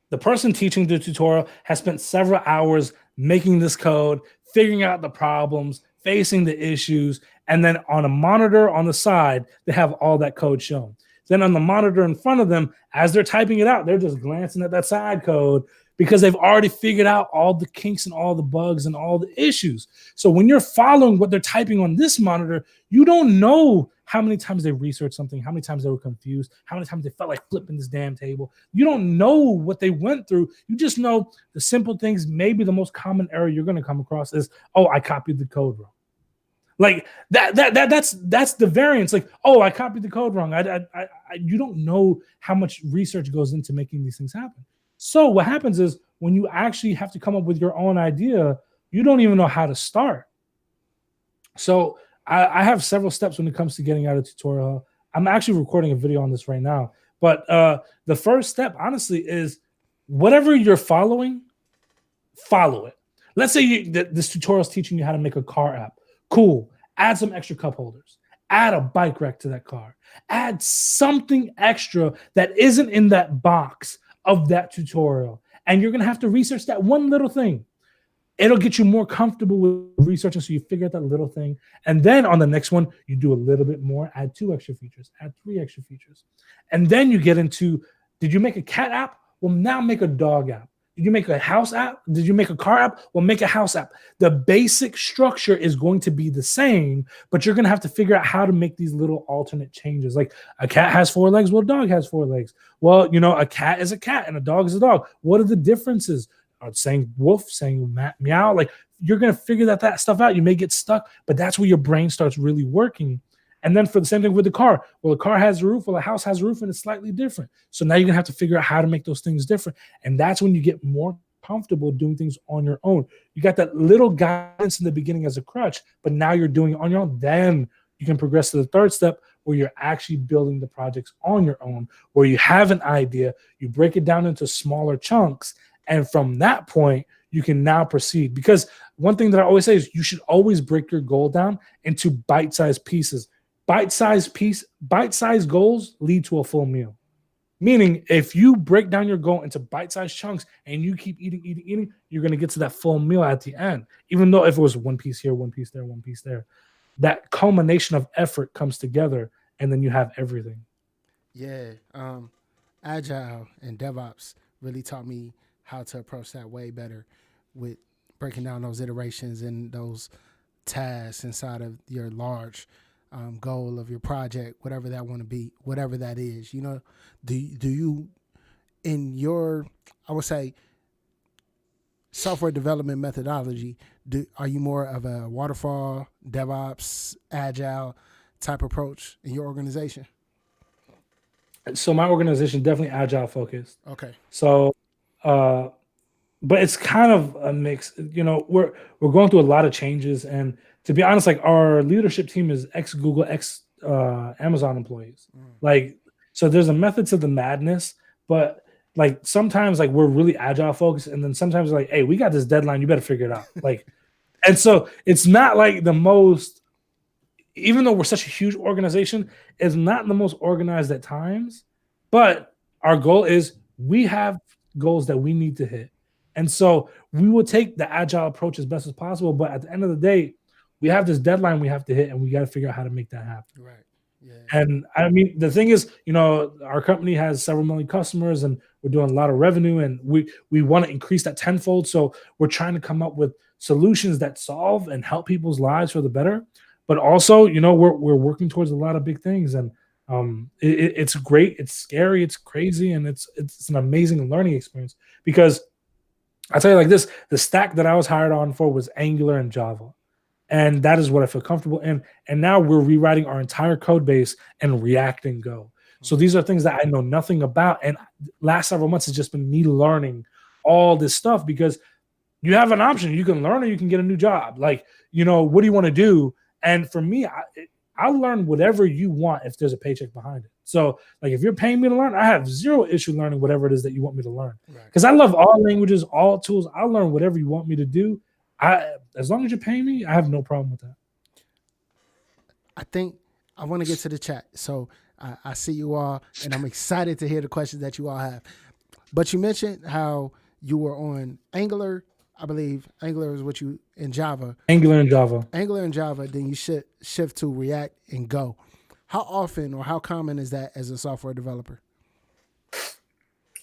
The person teaching the tutorial has spent several hours making this code, figuring out the problems, facing the issues, and then on a monitor on the side, they have all that code shown. Then on the monitor in front of them, as they're typing it out, they're just glancing at that side code, because they've already figured out all the kinks and all the bugs and all the issues. So when you're following what they're typing on this monitor, you don't know how many times they researched something, how many times they were confused, how many times they felt like flipping this damn table. You don't know what they went through. You just know the simple things. Maybe the most common error you're going to come across is, oh, I copied the code wrong. Like that's the variance. Like, oh, I copied the code wrong. You don't know how much research goes into making these things happen. So what happens is when you actually have to come up with your own idea, you don't even know how to start. So I have several steps when it comes to getting out of tutorial. I'm actually recording a video on this right now. But the first step, honestly, is whatever you're following, follow it. Let's say this tutorial is teaching you how to make a car app. Cool. Add some extra cup holders. Add a bike rack to that car. Add something extra that isn't in that box of that tutorial. And you're going to have to research that one little thing. It'll get you more comfortable with researching, so you figure out that little thing. And then on the next one, you do a little bit more, add 2 extra features, add 3 extra features. And then you get into, did you make a cat app? Well, now make a dog app. Did you make a house app? Did you make a car app? Well, make a house app. The basic structure is going to be the same, but you're going to have to figure out how to make these little alternate changes. Like a cat has 4 legs. Well, a dog has 4 legs. Well, a cat is a cat and a dog is a dog. What are the differences? Saying woof, saying meow. Like you're going to figure that stuff out. You may get stuck, but that's where your brain starts really working. And then for the same thing with the car. Well, a car has a roof. Well, a house has a roof and it's slightly different. So now you're going to have to figure out how to make those things different. And that's when you get more comfortable doing things on your own. You got that little guidance in the beginning as a crutch, but now you're doing it on your own. Then you can progress to the third step where you're actually building the projects on your own, where you have an idea, you break it down into smaller chunks. And from that point, you can now proceed. Because one thing that I always say is you should always break your goal down into bite-sized pieces. Bite-sized goals lead to a full meal. Meaning, if you break down your goal into bite-sized chunks and you keep eating, you're going to get to that full meal at the end. Even though if it was 1 piece here, 1 piece there, 1 piece there, that culmination of effort comes together, and then you have everything. Yeah, Agile and DevOps really taught me how to approach that way better with breaking down those iterations and those tasks inside of your large goal of your project, whatever that want to be, whatever that is. Do you in your, I would say, software development methodology, are you more of a waterfall, DevOps, Agile type approach in your organization? So my organization definitely Agile focused. Okay. So but it's kind of a mix. We're going through a lot of changes, and to be honest, like our leadership team is ex-Google, ex-Amazon employees. Like, so there's a method to the madness, but like sometimes like we're really Agile focused, and then sometimes like, hey, we got this deadline, you better figure it out. Like, and so it's not like the most, even though we're such a huge organization, it's not the most organized at times, but our goal is we have goals that we need to hit. And so we will take the Agile approach as best as possible. But at the end of the day, we have this deadline we have to hit, and we got to figure out how to make that happen. Right. Yeah. And I mean, the thing is, our company has several million customers, and we're doing a lot of revenue, and we want to increase that tenfold. So we're trying to come up with solutions that solve and help people's lives for the better. But also, we're working towards a lot of big things, and it's great, it's scary, it's crazy, and it's an amazing learning experience. Because I'll tell you like this, the stack that I was hired on for was Angular and Java. And that is what I feel comfortable in. And now we're rewriting our entire code base in React and Go. So these are things that I know nothing about. And last several months has just been me learning all this stuff, because you have an option. You can learn or you can get a new job. Like, what do you want to do? And for me, I'll learn whatever you want if there's a paycheck behind it. So like if you're paying me to learn, I have zero issue learning whatever it is that you want me to learn. Because I love all languages, all tools. I'll learn whatever you want me to do. As long as you're paying me, I have no problem with that. I think I want to get to the chat. So I see you all, and I'm excited to hear the questions that you all have. But you mentioned how you were on Angular. I believe Angular is what you in Java. Angular and Java. Then you shift to React and Go. How often or how common is that as a software developer?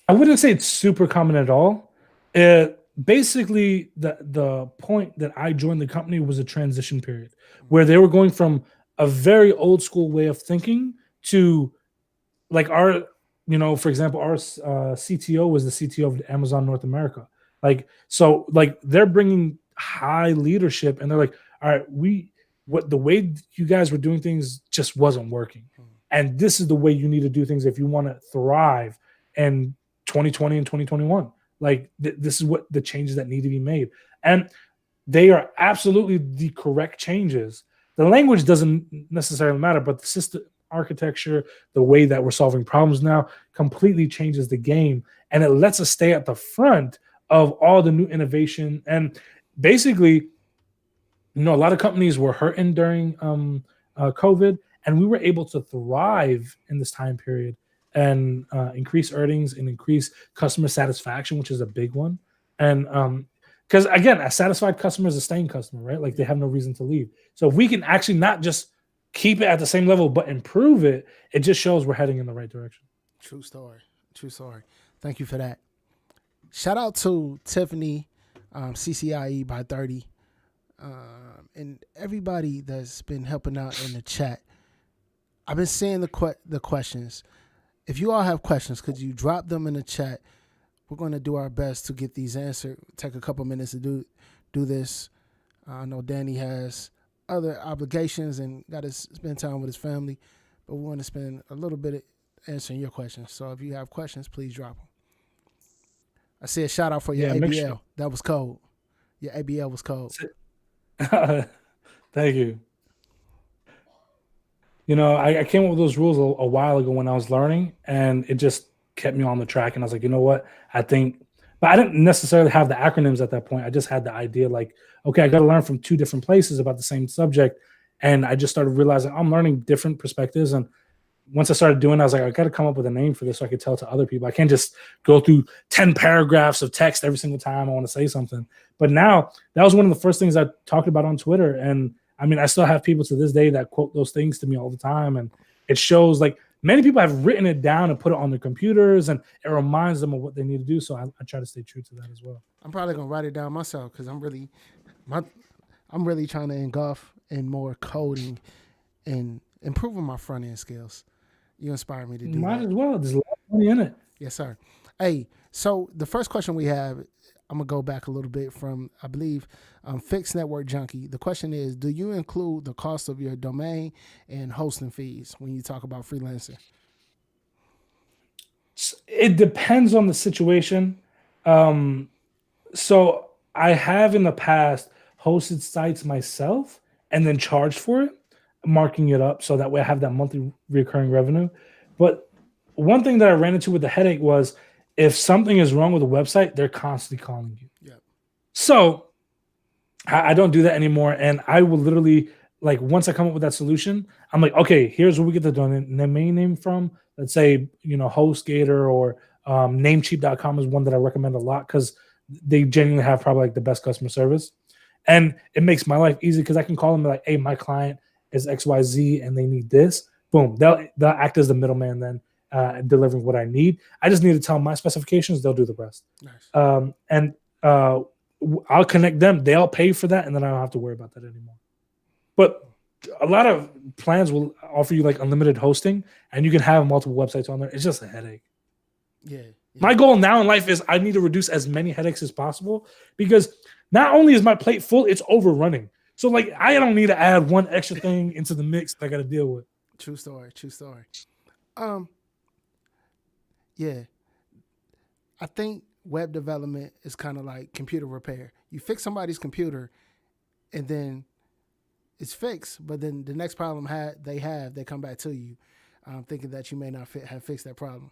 I wouldn't say it's super common at all. Basically, the point that I joined the company was a transition period where they were going from a very old school way of thinking to like our, for example, our CTO was the CTO of Amazon North America. So they're bringing high leadership, and they're like, all right, the way you guys were doing things just wasn't working, and this is the way you need to do things if you want to thrive in 2020 and 2021. Like this is what the changes that need to be made, and they are absolutely the correct changes. The language doesn't necessarily matter, but the system architecture, the way that we're solving problems now completely changes the game, and it lets us stay at the front of all the new innovation. And basically, a lot of companies were hurting during COVID, and we were able to thrive in this time period and increase earnings and increase customer satisfaction, which is a big one. And because again, a satisfied customer is a staying customer, right? Like they have no reason to leave. So if we can actually not just keep it at the same level but improve it, it just shows we're heading in the right direction. True story. Thank you for that. Shout out to Tiffany, CCIE by 30, and everybody that's been helping out in the chat. I've been seeing the questions. If you all have questions, could you drop them in the chat? We're going to do our best to get these answered. Take a couple minutes to do this. I know Danny has other obligations and got to spend time with his family, but we want to spend a little bit answering your questions. So if you have questions, please drop them. I see a shout out for your ABL. Sure. That was cold. Your ABL was cold. Thank you. I came up with those rules a while ago when I was learning, and it just kept me on the track. And I was like, you know what? But I didn't necessarily have the acronyms at that point. I just had the idea like, okay, I got to learn from two different places about the same subject. And I just started realizing I'm learning different perspectives. And once I started doing it, I was like, I got to come up with a name for this so I could tell to other people. I can't just go through 10 paragraphs of text every single time I want to say something. But now that was one of the first things I talked about on Twitter. And I mean, I still have people to this day that quote those things to me all the time. And it shows like many people have written it down and put it on their computers, and it reminds them of what they need to do. So I try to stay true to that as well. I'm probably going to write it down myself because I'm really trying to engulf in more coding and improving my front end skills. You inspire me to do Might that. as well. There's a lot of money in it. Yes, sir. Hey, so the first question we have, I'm going to go back a little bit from, I believe, Fixed Network Junkie. The question is, do you include the cost of your domain and hosting fees when you talk about freelancing? It depends on the situation. So I have in the past hosted sites myself and then charged for it, marking it up so that way I have that monthly recurring revenue. But one thing that I ran into with the headache was if something is wrong with a website, they're constantly calling you. Yep. So I don't do that anymore. And I will literally, like, once I come up with that solution, I'm like, okay, here's where we get the domain name from. Let's say, HostGator or Namecheap.com is one that I recommend a lot because they genuinely have probably like the best customer service. And it makes my life easy because I can call them like, hey, my client is XYZ and they need this. Boom. They'll act as the middleman then, delivering what I need. I just need to tell them my specifications. They'll do the rest. Nice. I'll connect them. They'll pay for that, and then I don't have to worry about that anymore. But a lot of plans will offer you like unlimited hosting, and you can have multiple websites on there. It's just a headache. Yeah. My goal now in life is I need to reduce as many headaches as possible because not only is my plate full, it's overrunning. So like I don't need to add one extra thing into the mix that I got to deal with. True story. Yeah. I think web development is kind of like computer repair. You fix somebody's computer and then it's fixed, but then the next problem they come back to you thinking that you may not have fixed that problem.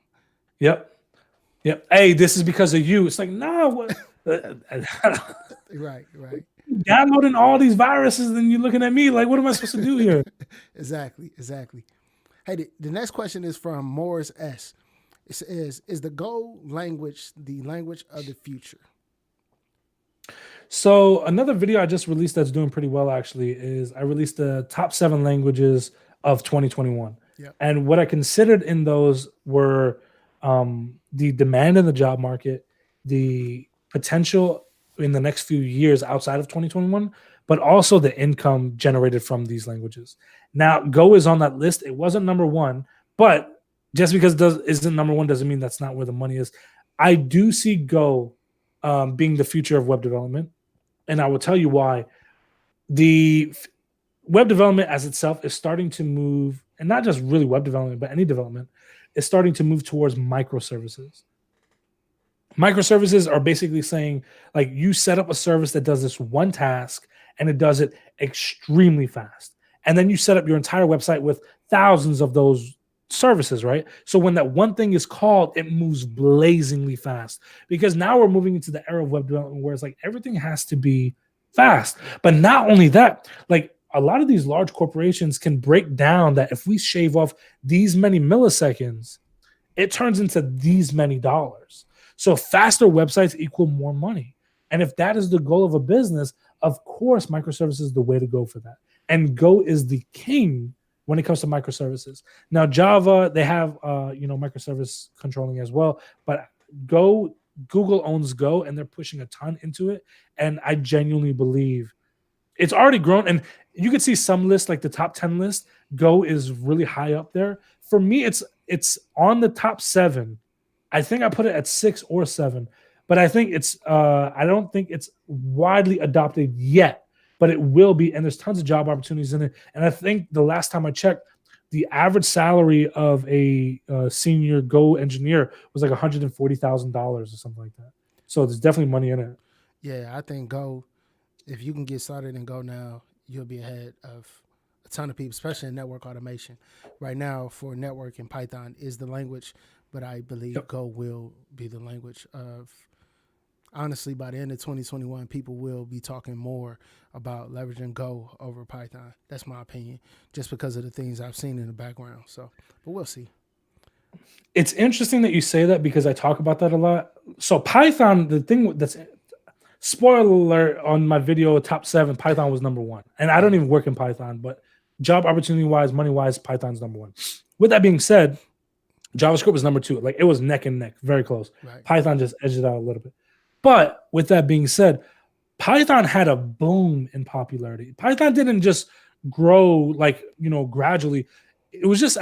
Yep. Hey, this is because of you. It's like, no. Right. Downloading all these viruses and you're looking at me like, what am I supposed to do here? Exactly. Hey, the next question is from Morris S. It says, is the Go language the language of the future? So another video I just released that's doing pretty well actually is I released the top 7 languages of 2021. Yep. And what I considered in those were the demand in the job market, the potential in the next few years outside of 2021, but also the income generated from these languages. Now, Go is on that list. It wasn't number one, but just because it isn't number one doesn't mean that's not where the money is. I do see Go being the future of web development, and I will tell you why. The web development as itself is starting to move, and not just really web development, but any development is starting to move towards microservices. Microservices are basically saying, like, you set up a service that does this one task and it does it extremely fast. And then you set up your entire website with thousands of those services, right? So when that one thing is called, it moves blazingly fast, because now we're moving into the era of web development where it's like everything has to be fast. But not only that, like, a lot of these large corporations can break down that if we shave off these many milliseconds, it turns into these many dollars. So faster websites equal more money. And if that is the goal of a business, of course, microservices is the way to go for that. And Go is the king when it comes to microservices. Now, Java, they have microservice controlling as well, but Google owns Go and they're pushing a ton into it. And I genuinely believe it's already grown. And you can see some lists, like the top 10 list, Go is really high up there. For me, it's on the top 7. I think I put it at 6 or 7, but I think I don't think it's widely adopted yet, but it will be. And there's tons of job opportunities in it. And I think the last time I checked, the average salary of a senior Go engineer was like $140,000 or something like that. So there's definitely money in it. Yeah, I think Go, if you can get started in Go now, you'll be ahead of a ton of people, especially in network automation. Right now, for networking, Python is the language, but I believe Go will be the language of, honestly, by the end of 2021, people will be talking more about leveraging Go over Python. That's my opinion, just because of the things I've seen in the background. So, but we'll see. It's interesting that you say that, because I talk about that a lot. So Python, the thing that's, spoiler alert, on my video, top 7, Python was number 1. And I don't even work in Python, but job opportunity wise, money wise, Python's number 1. With that being said, JavaScript was number 2. Like, it was neck and neck, very close. Right. Python just edged it out a little bit. But with that being said, Python had a boom in popularity. Python didn't just grow like, gradually. It was just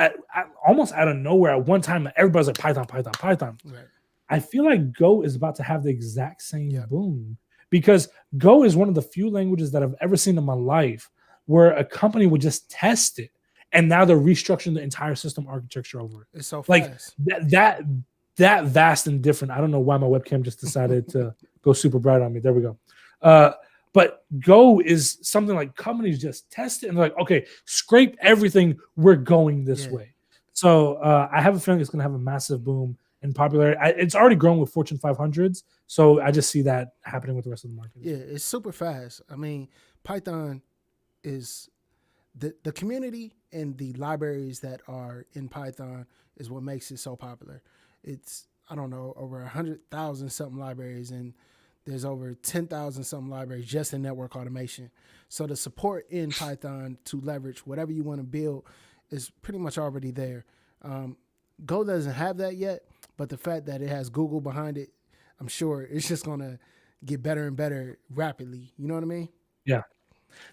almost out of nowhere. At one time, everybody's like, Python, Python, Python. Right. I feel like Go is about to have the exact same boom, because Go is one of the few languages that I've ever seen in my life where a company would just test it, and now they're restructuring the entire system architecture over it. It's so fast. Like that vast and different. I don't know why my webcam just decided to go super bright on me. There we go. But Go is something like companies just test it and they're like, okay, scrape everything. We're going this way. So I have a feeling it's going to have a massive boom in popularity. It's already grown with Fortune 500s. So I just see that happening with the rest of the market. Yeah, it's super fast. I mean, Python is the community and the libraries that are in Python is what makes it so popular. It's, I don't know, over 100,000 something libraries, and there's over 10,000 something libraries just in network automation. So the support in Python to leverage whatever you want to build is pretty much already there. Go doesn't have that yet, but the fact that it has Google behind it, I'm sure it's just going to get better and better rapidly. You know what I mean? Yeah.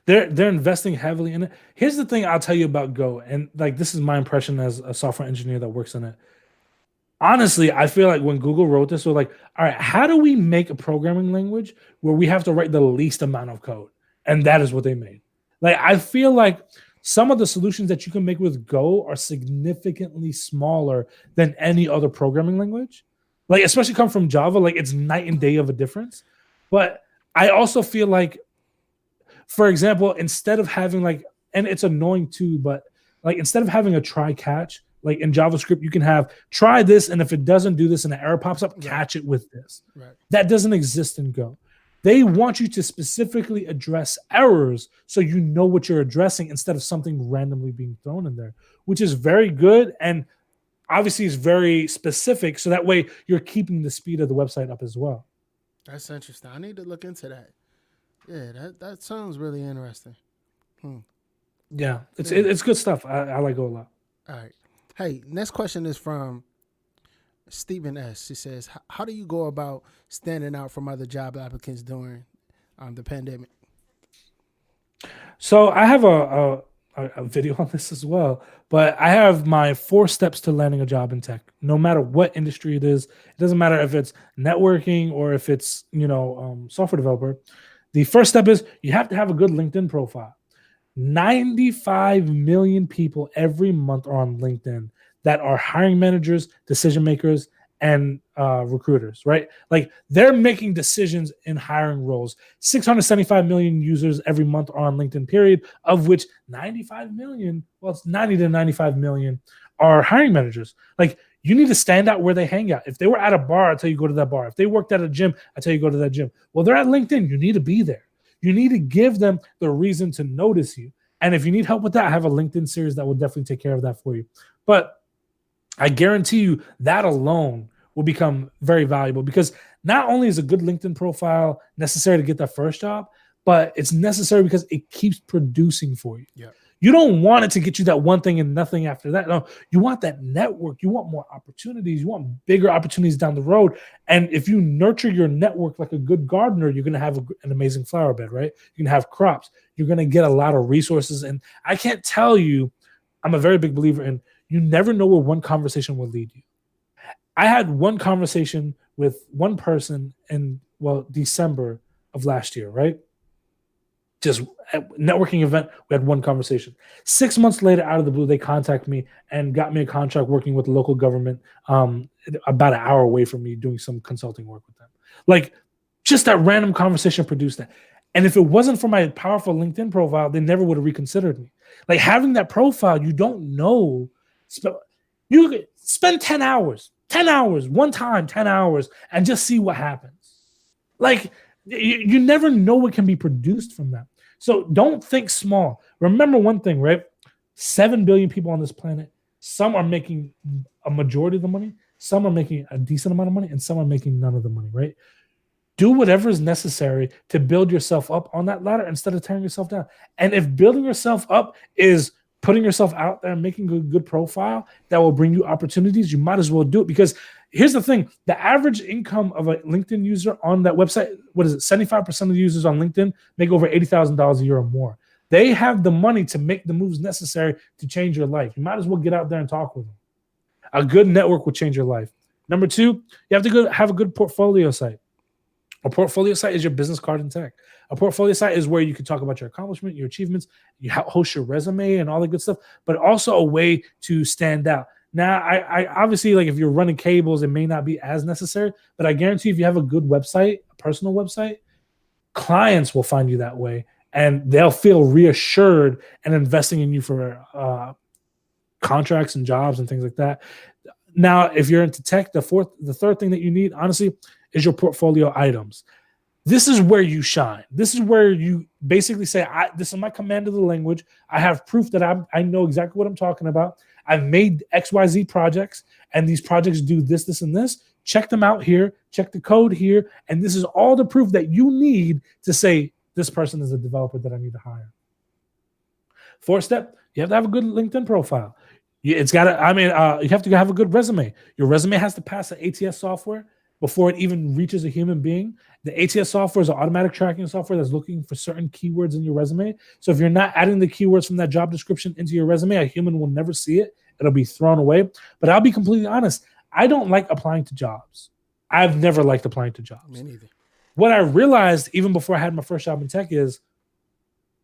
They're investing heavily in it. Here's the thing I'll tell you about Go, and like, this is my impression as a software engineer that works in it. Honestly, I feel like when Google wrote this, we're like, all right, how do we make a programming language where we have to write the least amount of code? And that is what they made. Like, I feel like some of the solutions that you can make with Go are significantly smaller than any other programming language. Like, especially come from Java, like, it's night and day of a difference. But I also feel like, for example, instead of having like, and it's annoying too, but like, instead of having a try catch, like in JavaScript, you can have try this, and if it doesn't do this and an error pops up, catch it with this. Right. That doesn't exist in Go. They want you to specifically address errors so you know what you're addressing instead of something randomly being thrown in there, which is very good, and obviously is very specific, so that way you're keeping the speed of the website up as well. That's interesting. I need to look into that. Yeah, that sounds really interesting. Yeah, it's good stuff. I like Go a lot. All right. Hey, next question is from Stephen S. He says, how do you go about standing out from other job applicants during the pandemic? So I have a video on this as well, but I have my 4 steps to landing a job in tech. No matter what industry it is, it doesn't matter if it's networking or if it's software developer. The first step is you have to have a good LinkedIn profile. 95 million people every month are on LinkedIn that are hiring managers, decision makers, and recruiters, right? Like they're making decisions in hiring roles. 675 million users every month are on LinkedIn, period, of which 95 million, well, it's 90 to 95 million are hiring managers. Like you need to stand out where they hang out. If they were at a bar, I tell you go to that bar. If they worked at a gym, I tell you go to that gym. Well, they're at LinkedIn. You need to be there. You need to give them the reason to notice you. And if you need help with that, I have a LinkedIn series that will definitely take care of that for you. But I guarantee you that alone will become very valuable because not only is a good LinkedIn profile necessary to get that first job, but it's necessary because it keeps producing for you. Yeah. You don't want it to get you that one thing and nothing after that. No, you want that network. You want more opportunities. You want bigger opportunities down the road. And if you nurture your network like a good gardener, you're going to have an amazing flower bed, right? You can have crops. You're going to get a lot of resources. And I can't tell you, I'm a very big believer in you never know where one conversation will lead you. I had one conversation with one person in, December of last year, right? Just a networking event. We had one conversation. 6 months later, out of the blue, they contacted me and got me a contract working with the local government about an hour away from me doing some consulting work with them. Like just that random conversation produced that. And if it wasn't for my powerful LinkedIn profile, they never would have reconsidered me. Like having that profile, you don't know. You could spend 10 hours, one time, 10 hours, and just see what happens. Like you never know what can be produced from that. So don't think small. Remember one thing, right? 7 billion people on this planet. Some are making a majority of the money. Some are making a decent amount of money, and some are making none of the money, right? Do whatever is necessary to build yourself up on that ladder instead of tearing yourself down. And if building yourself up is putting yourself out there and making a good profile that will bring you opportunities, you might as well do it. Because here's the thing, the average income of a LinkedIn user on that website, 75% of the users on LinkedIn make over $80,000 a year or more. They have the money to make the moves necessary to change your life. You might as well get out there and talk with them. A good network will change your life. Number 2, you have to have a good portfolio site. A portfolio site is your business card in tech. A portfolio site is where you can talk about your accomplishment, your achievements, you host your resume and all the good stuff, but also a way to stand out. Now, I obviously, like if you're running cables, it may not be as necessary, but I guarantee if you have a good website, a personal website, clients will find you that way and they'll feel reassured and investing in you for contracts and jobs and things like that. Now, if you're into tech, the third thing that you need, honestly, is your portfolio items. This is where you shine. This is where you basically say, this is my command of the language. I have proof that I know exactly what I'm talking about. I've made XYZ projects, and these projects do this, this, and this. Check them out here. Check the code here. And this is all the proof that you need to say, this person is a developer that I need to hire. 4th step, you have to have a good LinkedIn profile. You have to have a good resume. Your resume has to pass the ATS software before it even reaches a human being. The ATS software is an automatic tracking software that's looking for certain keywords in your resume. So if you're not adding the keywords from that job description into your resume, a human will never see it. It'll be thrown away. But I'll be completely honest. I don't like applying to jobs. I've never liked applying to jobs. Me neither. What I realized even before I had my first job in tech is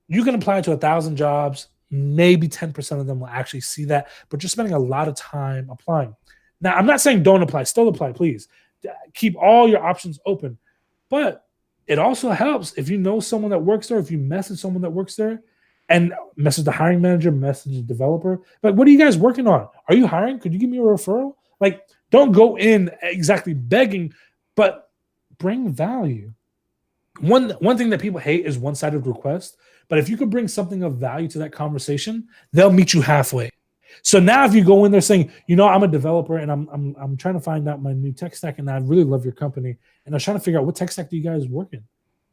you can apply to 1,000 jobs. Maybe 10% of them will actually see that, but you're spending a lot of time applying. Now, I'm not saying don't apply. Still apply, please. Keep all your options open. But it also helps if you know someone that works there, if you message someone that works there and message the hiring manager, message the developer. Like, what are you guys working on? Are you hiring? Could you give me a referral? Like, don't go in exactly begging, but bring value. One thing that people hate is one-sided request. But if you could bring something of value to that conversation, they'll meet you halfway. So now if you go in there saying, I'm a developer and I'm trying to find out my new tech stack and I really love your company and I'm trying to figure out what tech stack do you guys work in?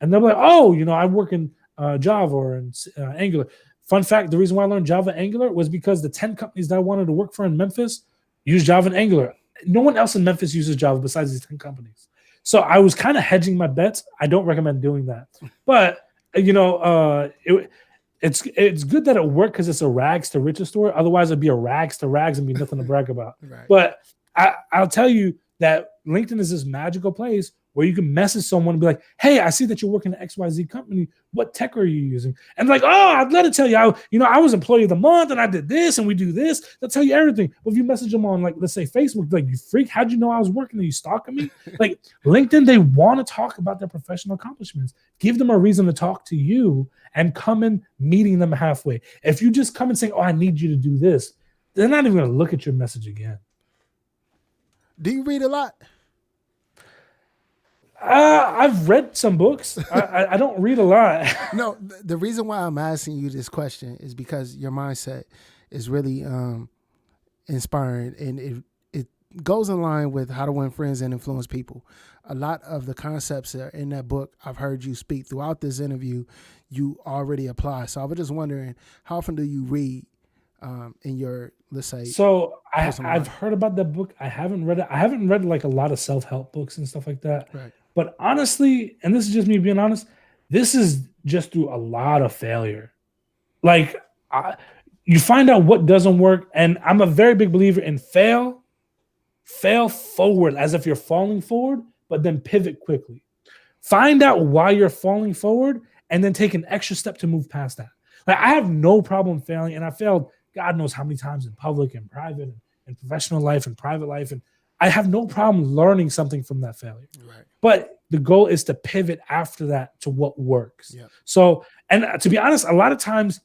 And they'll be like, I work in Java or in Angular. Fun fact, the reason why I learned Java and Angular was because the 10 companies that I wanted to work for in Memphis use Java and Angular. no one else in Memphis uses Java besides these 10 companies. So I was kind of hedging my bets. I don't recommend doing that, but it's good that it worked because it's a rags to riches story. Otherwise, it'd be a rags to rags and be nothing to brag about. Right. But I'll tell you that LinkedIn is this magical place where you can message someone and be like, hey, I see that you're working at XYZ company. What tech are you using? And like, oh, I'd love to tell you, I was employee of the month and I did this and we do this. They'll tell you everything. But if you message them on, like, let's say Facebook, like, you freak, how'd you know I was working? Are you stalking me? Like, LinkedIn, they want to talk about their professional accomplishments. Give them a reason to talk to you and come in meeting them halfway. If you just come and say, oh, I need you to do this, they're not even going to look at your message again. Do you read a lot? I've read some books. I don't read a lot. No, the reason why I'm asking you this question is because your mindset is really inspiring, and it goes in line with how to win friends and influence people. A lot of the concepts that are in that book, I've heard you speak throughout this interview, you already apply. So I was just wondering, how often do you read in your, let's say? So I've heard about that book. I haven't read it. I haven't read like a lot of self-help books and stuff like that. Right. But honestly, and this is just me being honest, this is just through a lot of failure. Like, you find out what doesn't work. And I'm a very big believer in fail forward as if you're falling forward, but then pivot quickly. Find out why you're falling forward and then take an extra step to move past that. Like, I have no problem failing, and I failed God knows how many times in public and private and professional life and private life. And I have no problem learning something from that failure. Right. But the goal is to pivot after that to what works. Yep. So, and to be honest, a lot of times,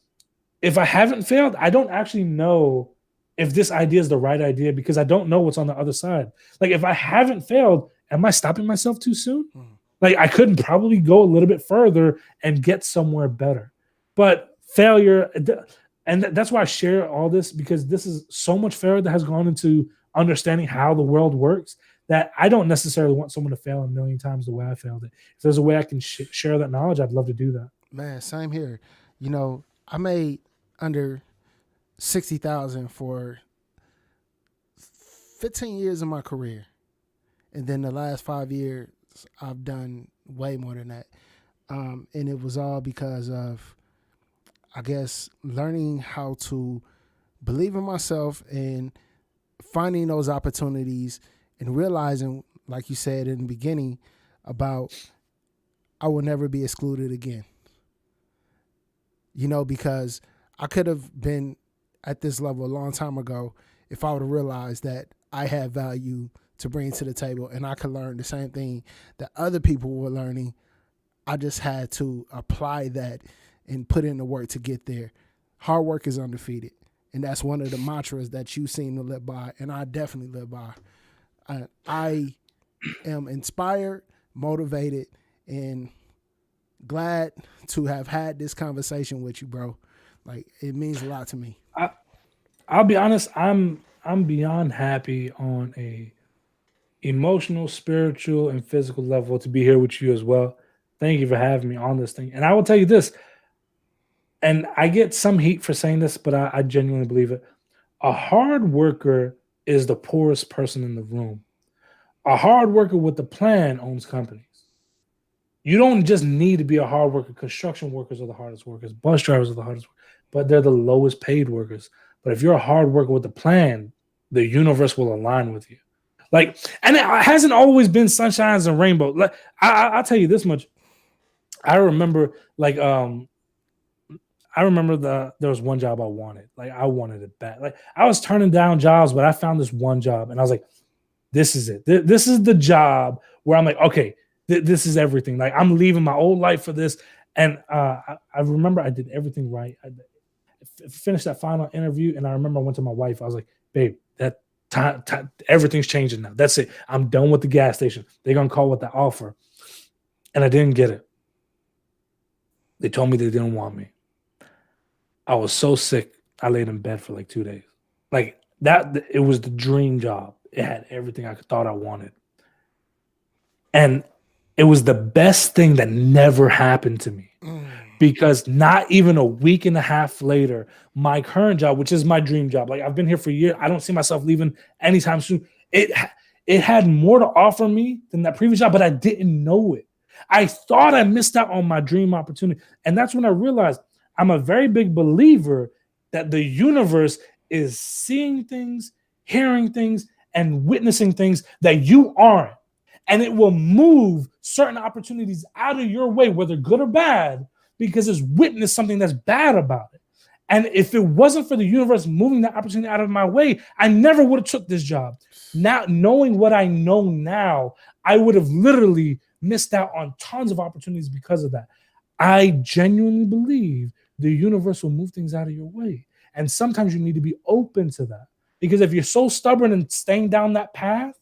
if I haven't failed, I don't actually know if this idea is the right idea because I don't know what's on the other side. Like, if I haven't failed, am I stopping myself too soon? Like, I couldn't probably go a little bit further and get somewhere better. But failure, and that's why I share all this, because this is so much failure that has gone into understanding how the world works that I don't necessarily want someone to fail a million times the way I failed it. If there's a way I can share that knowledge, I'd love to do that. Man, same here. You know, I made under 60,000 for 15 years of my career. And then the last 5 years, I've done way more than that. And it was all because of, I guess, learning how to believe in myself and finding those opportunities and realizing, like you said in the beginning, about I will never be excluded again. You know, because I could have been at this level a long time ago if I would have realized that I had value to bring to the table and I could learn the same thing that other people were learning. I just had to apply that and put in the work to get there. Hard work is undefeated. And that's one of the mantras that you seem to live by, and I definitely live by. I am inspired, motivated, and glad to have had this conversation with you, bro. Like, it means a lot to me. I'll be honest, I'm beyond happy on a emotional, spiritual, and physical level to be here with you as well. Thank you for having me on this thing. And I will tell you this, and I get some heat for saying this, but I genuinely believe it. A hard worker is the poorest person in the room. A hard worker with a plan owns companies. You don't just need to be a hard worker. Construction workers are the hardest workers. Bus drivers are the hardest workers, but they're the lowest paid workers. But if you're a hard worker with a plan, the universe will align with you. Like, and it hasn't always been sunshines and rainbows. Like, I'll tell you this much. I remember, like, there was one job I wanted. Like, I wanted it bad. Like, I was turning down jobs, but I found this one job, and I was like, this is it. This is the job where I'm like, okay, this is everything. Like, I'm leaving my old life for this. And I remember I did everything right. I finished that final interview, and I remember I went to my wife. I was like, babe, that time everything's changing now. That's it. I'm done with the gas station. They're going to call with the offer. And I didn't get it. They told me they didn't want me. I was so sick, I laid in bed for like 2 days. Like, that, it was the dream job. It had everything I thought I wanted. And it was the best thing that never happened to me. Because not even a week and a half later, my current job, which is my dream job, like, I've been here for a year, I don't see myself leaving anytime soon. it had more to offer me than that previous job, but I didn't know it. I thought I missed out on my dream opportunity. And that's when I realized I'm a very big believer that the universe is seeing things, hearing things, and witnessing things that you aren't. And it will move certain opportunities out of your way, whether good or bad, because it's witnessed something that's bad about it. And if it wasn't for the universe moving that opportunity out of my way, I never would have took this job. Now, knowing what I know now, I would have literally missed out on tons of opportunities because of that. I genuinely believe the universe will move things out of your way. And sometimes you need to be open to that. Because if you're so stubborn and staying down that path,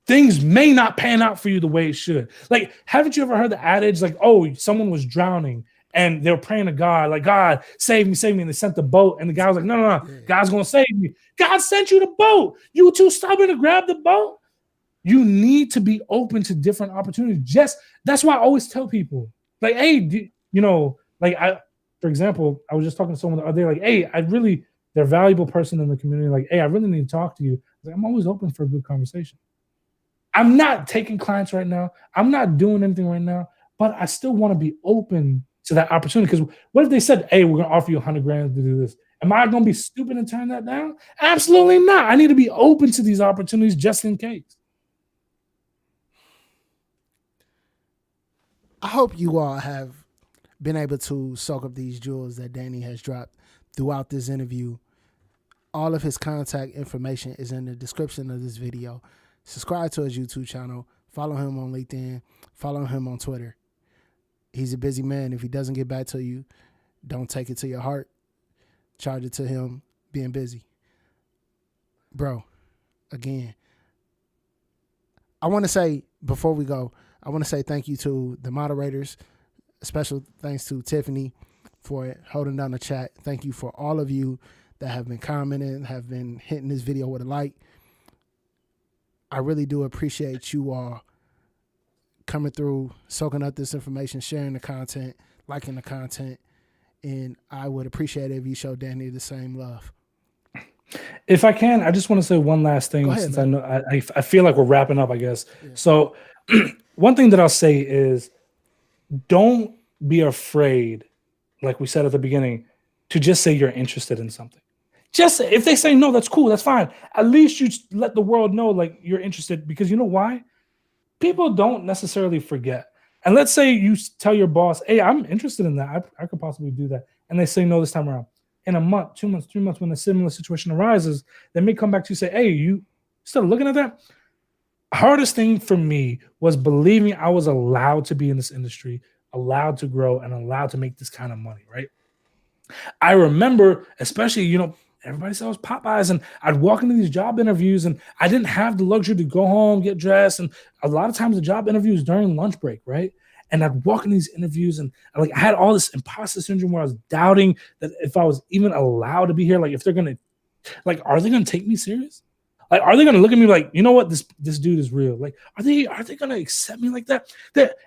things may not pan out for you the way it should. Like, haven't you ever heard the adage, like, oh, someone was drowning and they were praying to God, like, God, save me, save me. And they sent the boat. And the guy was like, no, God's going to save me. God sent you the boat. You were too stubborn to grab the boat. You need to be open to different opportunities. That's why I always tell people, like, hey, for example, I was just talking to someone the other day, like, hey, they're a valuable person in the community. Like, hey, I really need to talk to you. Like, I'm always open for a good conversation. I'm not taking clients right now. I'm not doing anything right now, but I still want to be open to that opportunity. Because what if they said, hey, we're going to offer you $100,000 to do this? Am I going to be stupid and turn that down? Absolutely not. I need to be open to these opportunities just in case. I hope you all have been able to soak up these jewels that Danny has dropped throughout this interview. All of his contact information is in the description of this video. Subscribe to his YouTube channel. Follow him on LinkedIn. Follow him on Twitter. He's a busy man. If he doesn't get back to you, don't take it to your heart. Charge it to him being busy. Bro, again, I want to say, before we go, I want to say thank you to the moderators. Special thanks to Tiffany for holding down the chat. Thank you for all of you that have been commenting, have been hitting this video with a like. I really do appreciate you all coming through, soaking up this information, sharing the content, liking the content, and I would appreciate it if you show Danny the same love. If I can, I just want to say one last thing. Ahead, since man. I know I feel like we're wrapping up, I guess. Yeah. So one thing that I'll say is, don't be afraid, like we said at the beginning, to just say you're interested in something. Just if they say no, that's cool, that's fine. At least you let the world know, like, you're interested, because you know why? People don't necessarily forget. And let's say you tell your boss, hey, I'm interested in that. I could possibly do that. And they say no this time around. In a month, 2 months, 3 months, when a similar situation arises, they may come back to you and say, hey, you still looking at that? Hardest thing for me was believing I was allowed to be in this industry, allowed to grow, and allowed to make this kind of money, right? I remember, especially, everybody said I was Popeyes, and I'd walk into these job interviews, and I didn't have the luxury to go home, get dressed, and a lot of times the job interviews during lunch break, right? And I'd walk in these interviews, and I had all this imposter syndrome where I was doubting that if I was even allowed to be here, like, if they're gonna, like, are they gonna take me serious? Like, are they gonna look at me like, you know what, this dude is real? Like, are they gonna accept me like that?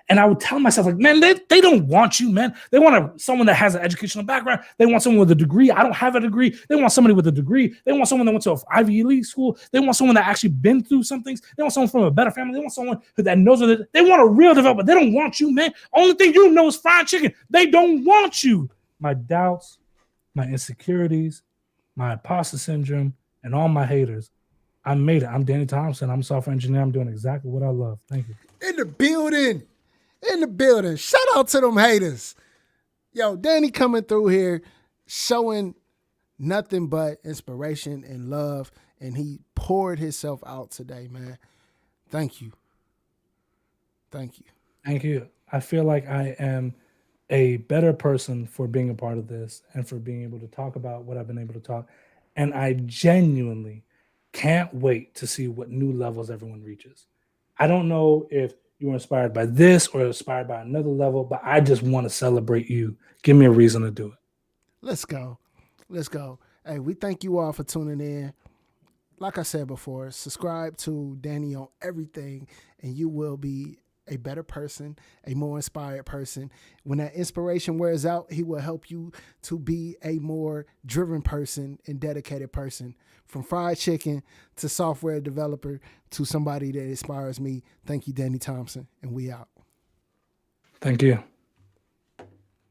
And I would tell myself, like, man, they don't want you, man. They want someone that has an educational background. They want someone with a degree. I don't have a degree. They want somebody with a degree. They want someone that went to an Ivy League school. They want someone that actually been through some things. They want someone from a better family. They want someone that knows that they want a real developer. They don't want you, man. Only thing you know is fried chicken. They don't want you. My doubts, my insecurities, my imposter syndrome, and all my haters. I made it. I'm Danny Thompson. I'm a software engineer. I'm doing exactly what I love. Thank you. In the building. Shout out to them haters. Yo, Danny coming through here showing nothing but inspiration and love, and he poured himself out today, man. Thank you. Thank you. I feel like I am a better person for being a part of this and for being able to talk about what I've been able to talk. And I genuinely can't wait to see what new levels everyone reaches. I don't know if you were inspired by this or inspired by another level, but I just want to celebrate you. Give me a reason to do it. Let's go. Hey, we thank you all for tuning in. Like I said before, subscribe to Danny on everything, and you will be a better person, a more inspired person. When that inspiration wears out, he will help you to be a more driven person and dedicated person. From fried chicken to software developer to somebody that inspires me. Thank you, Danny Thompson, and we out. Thank you.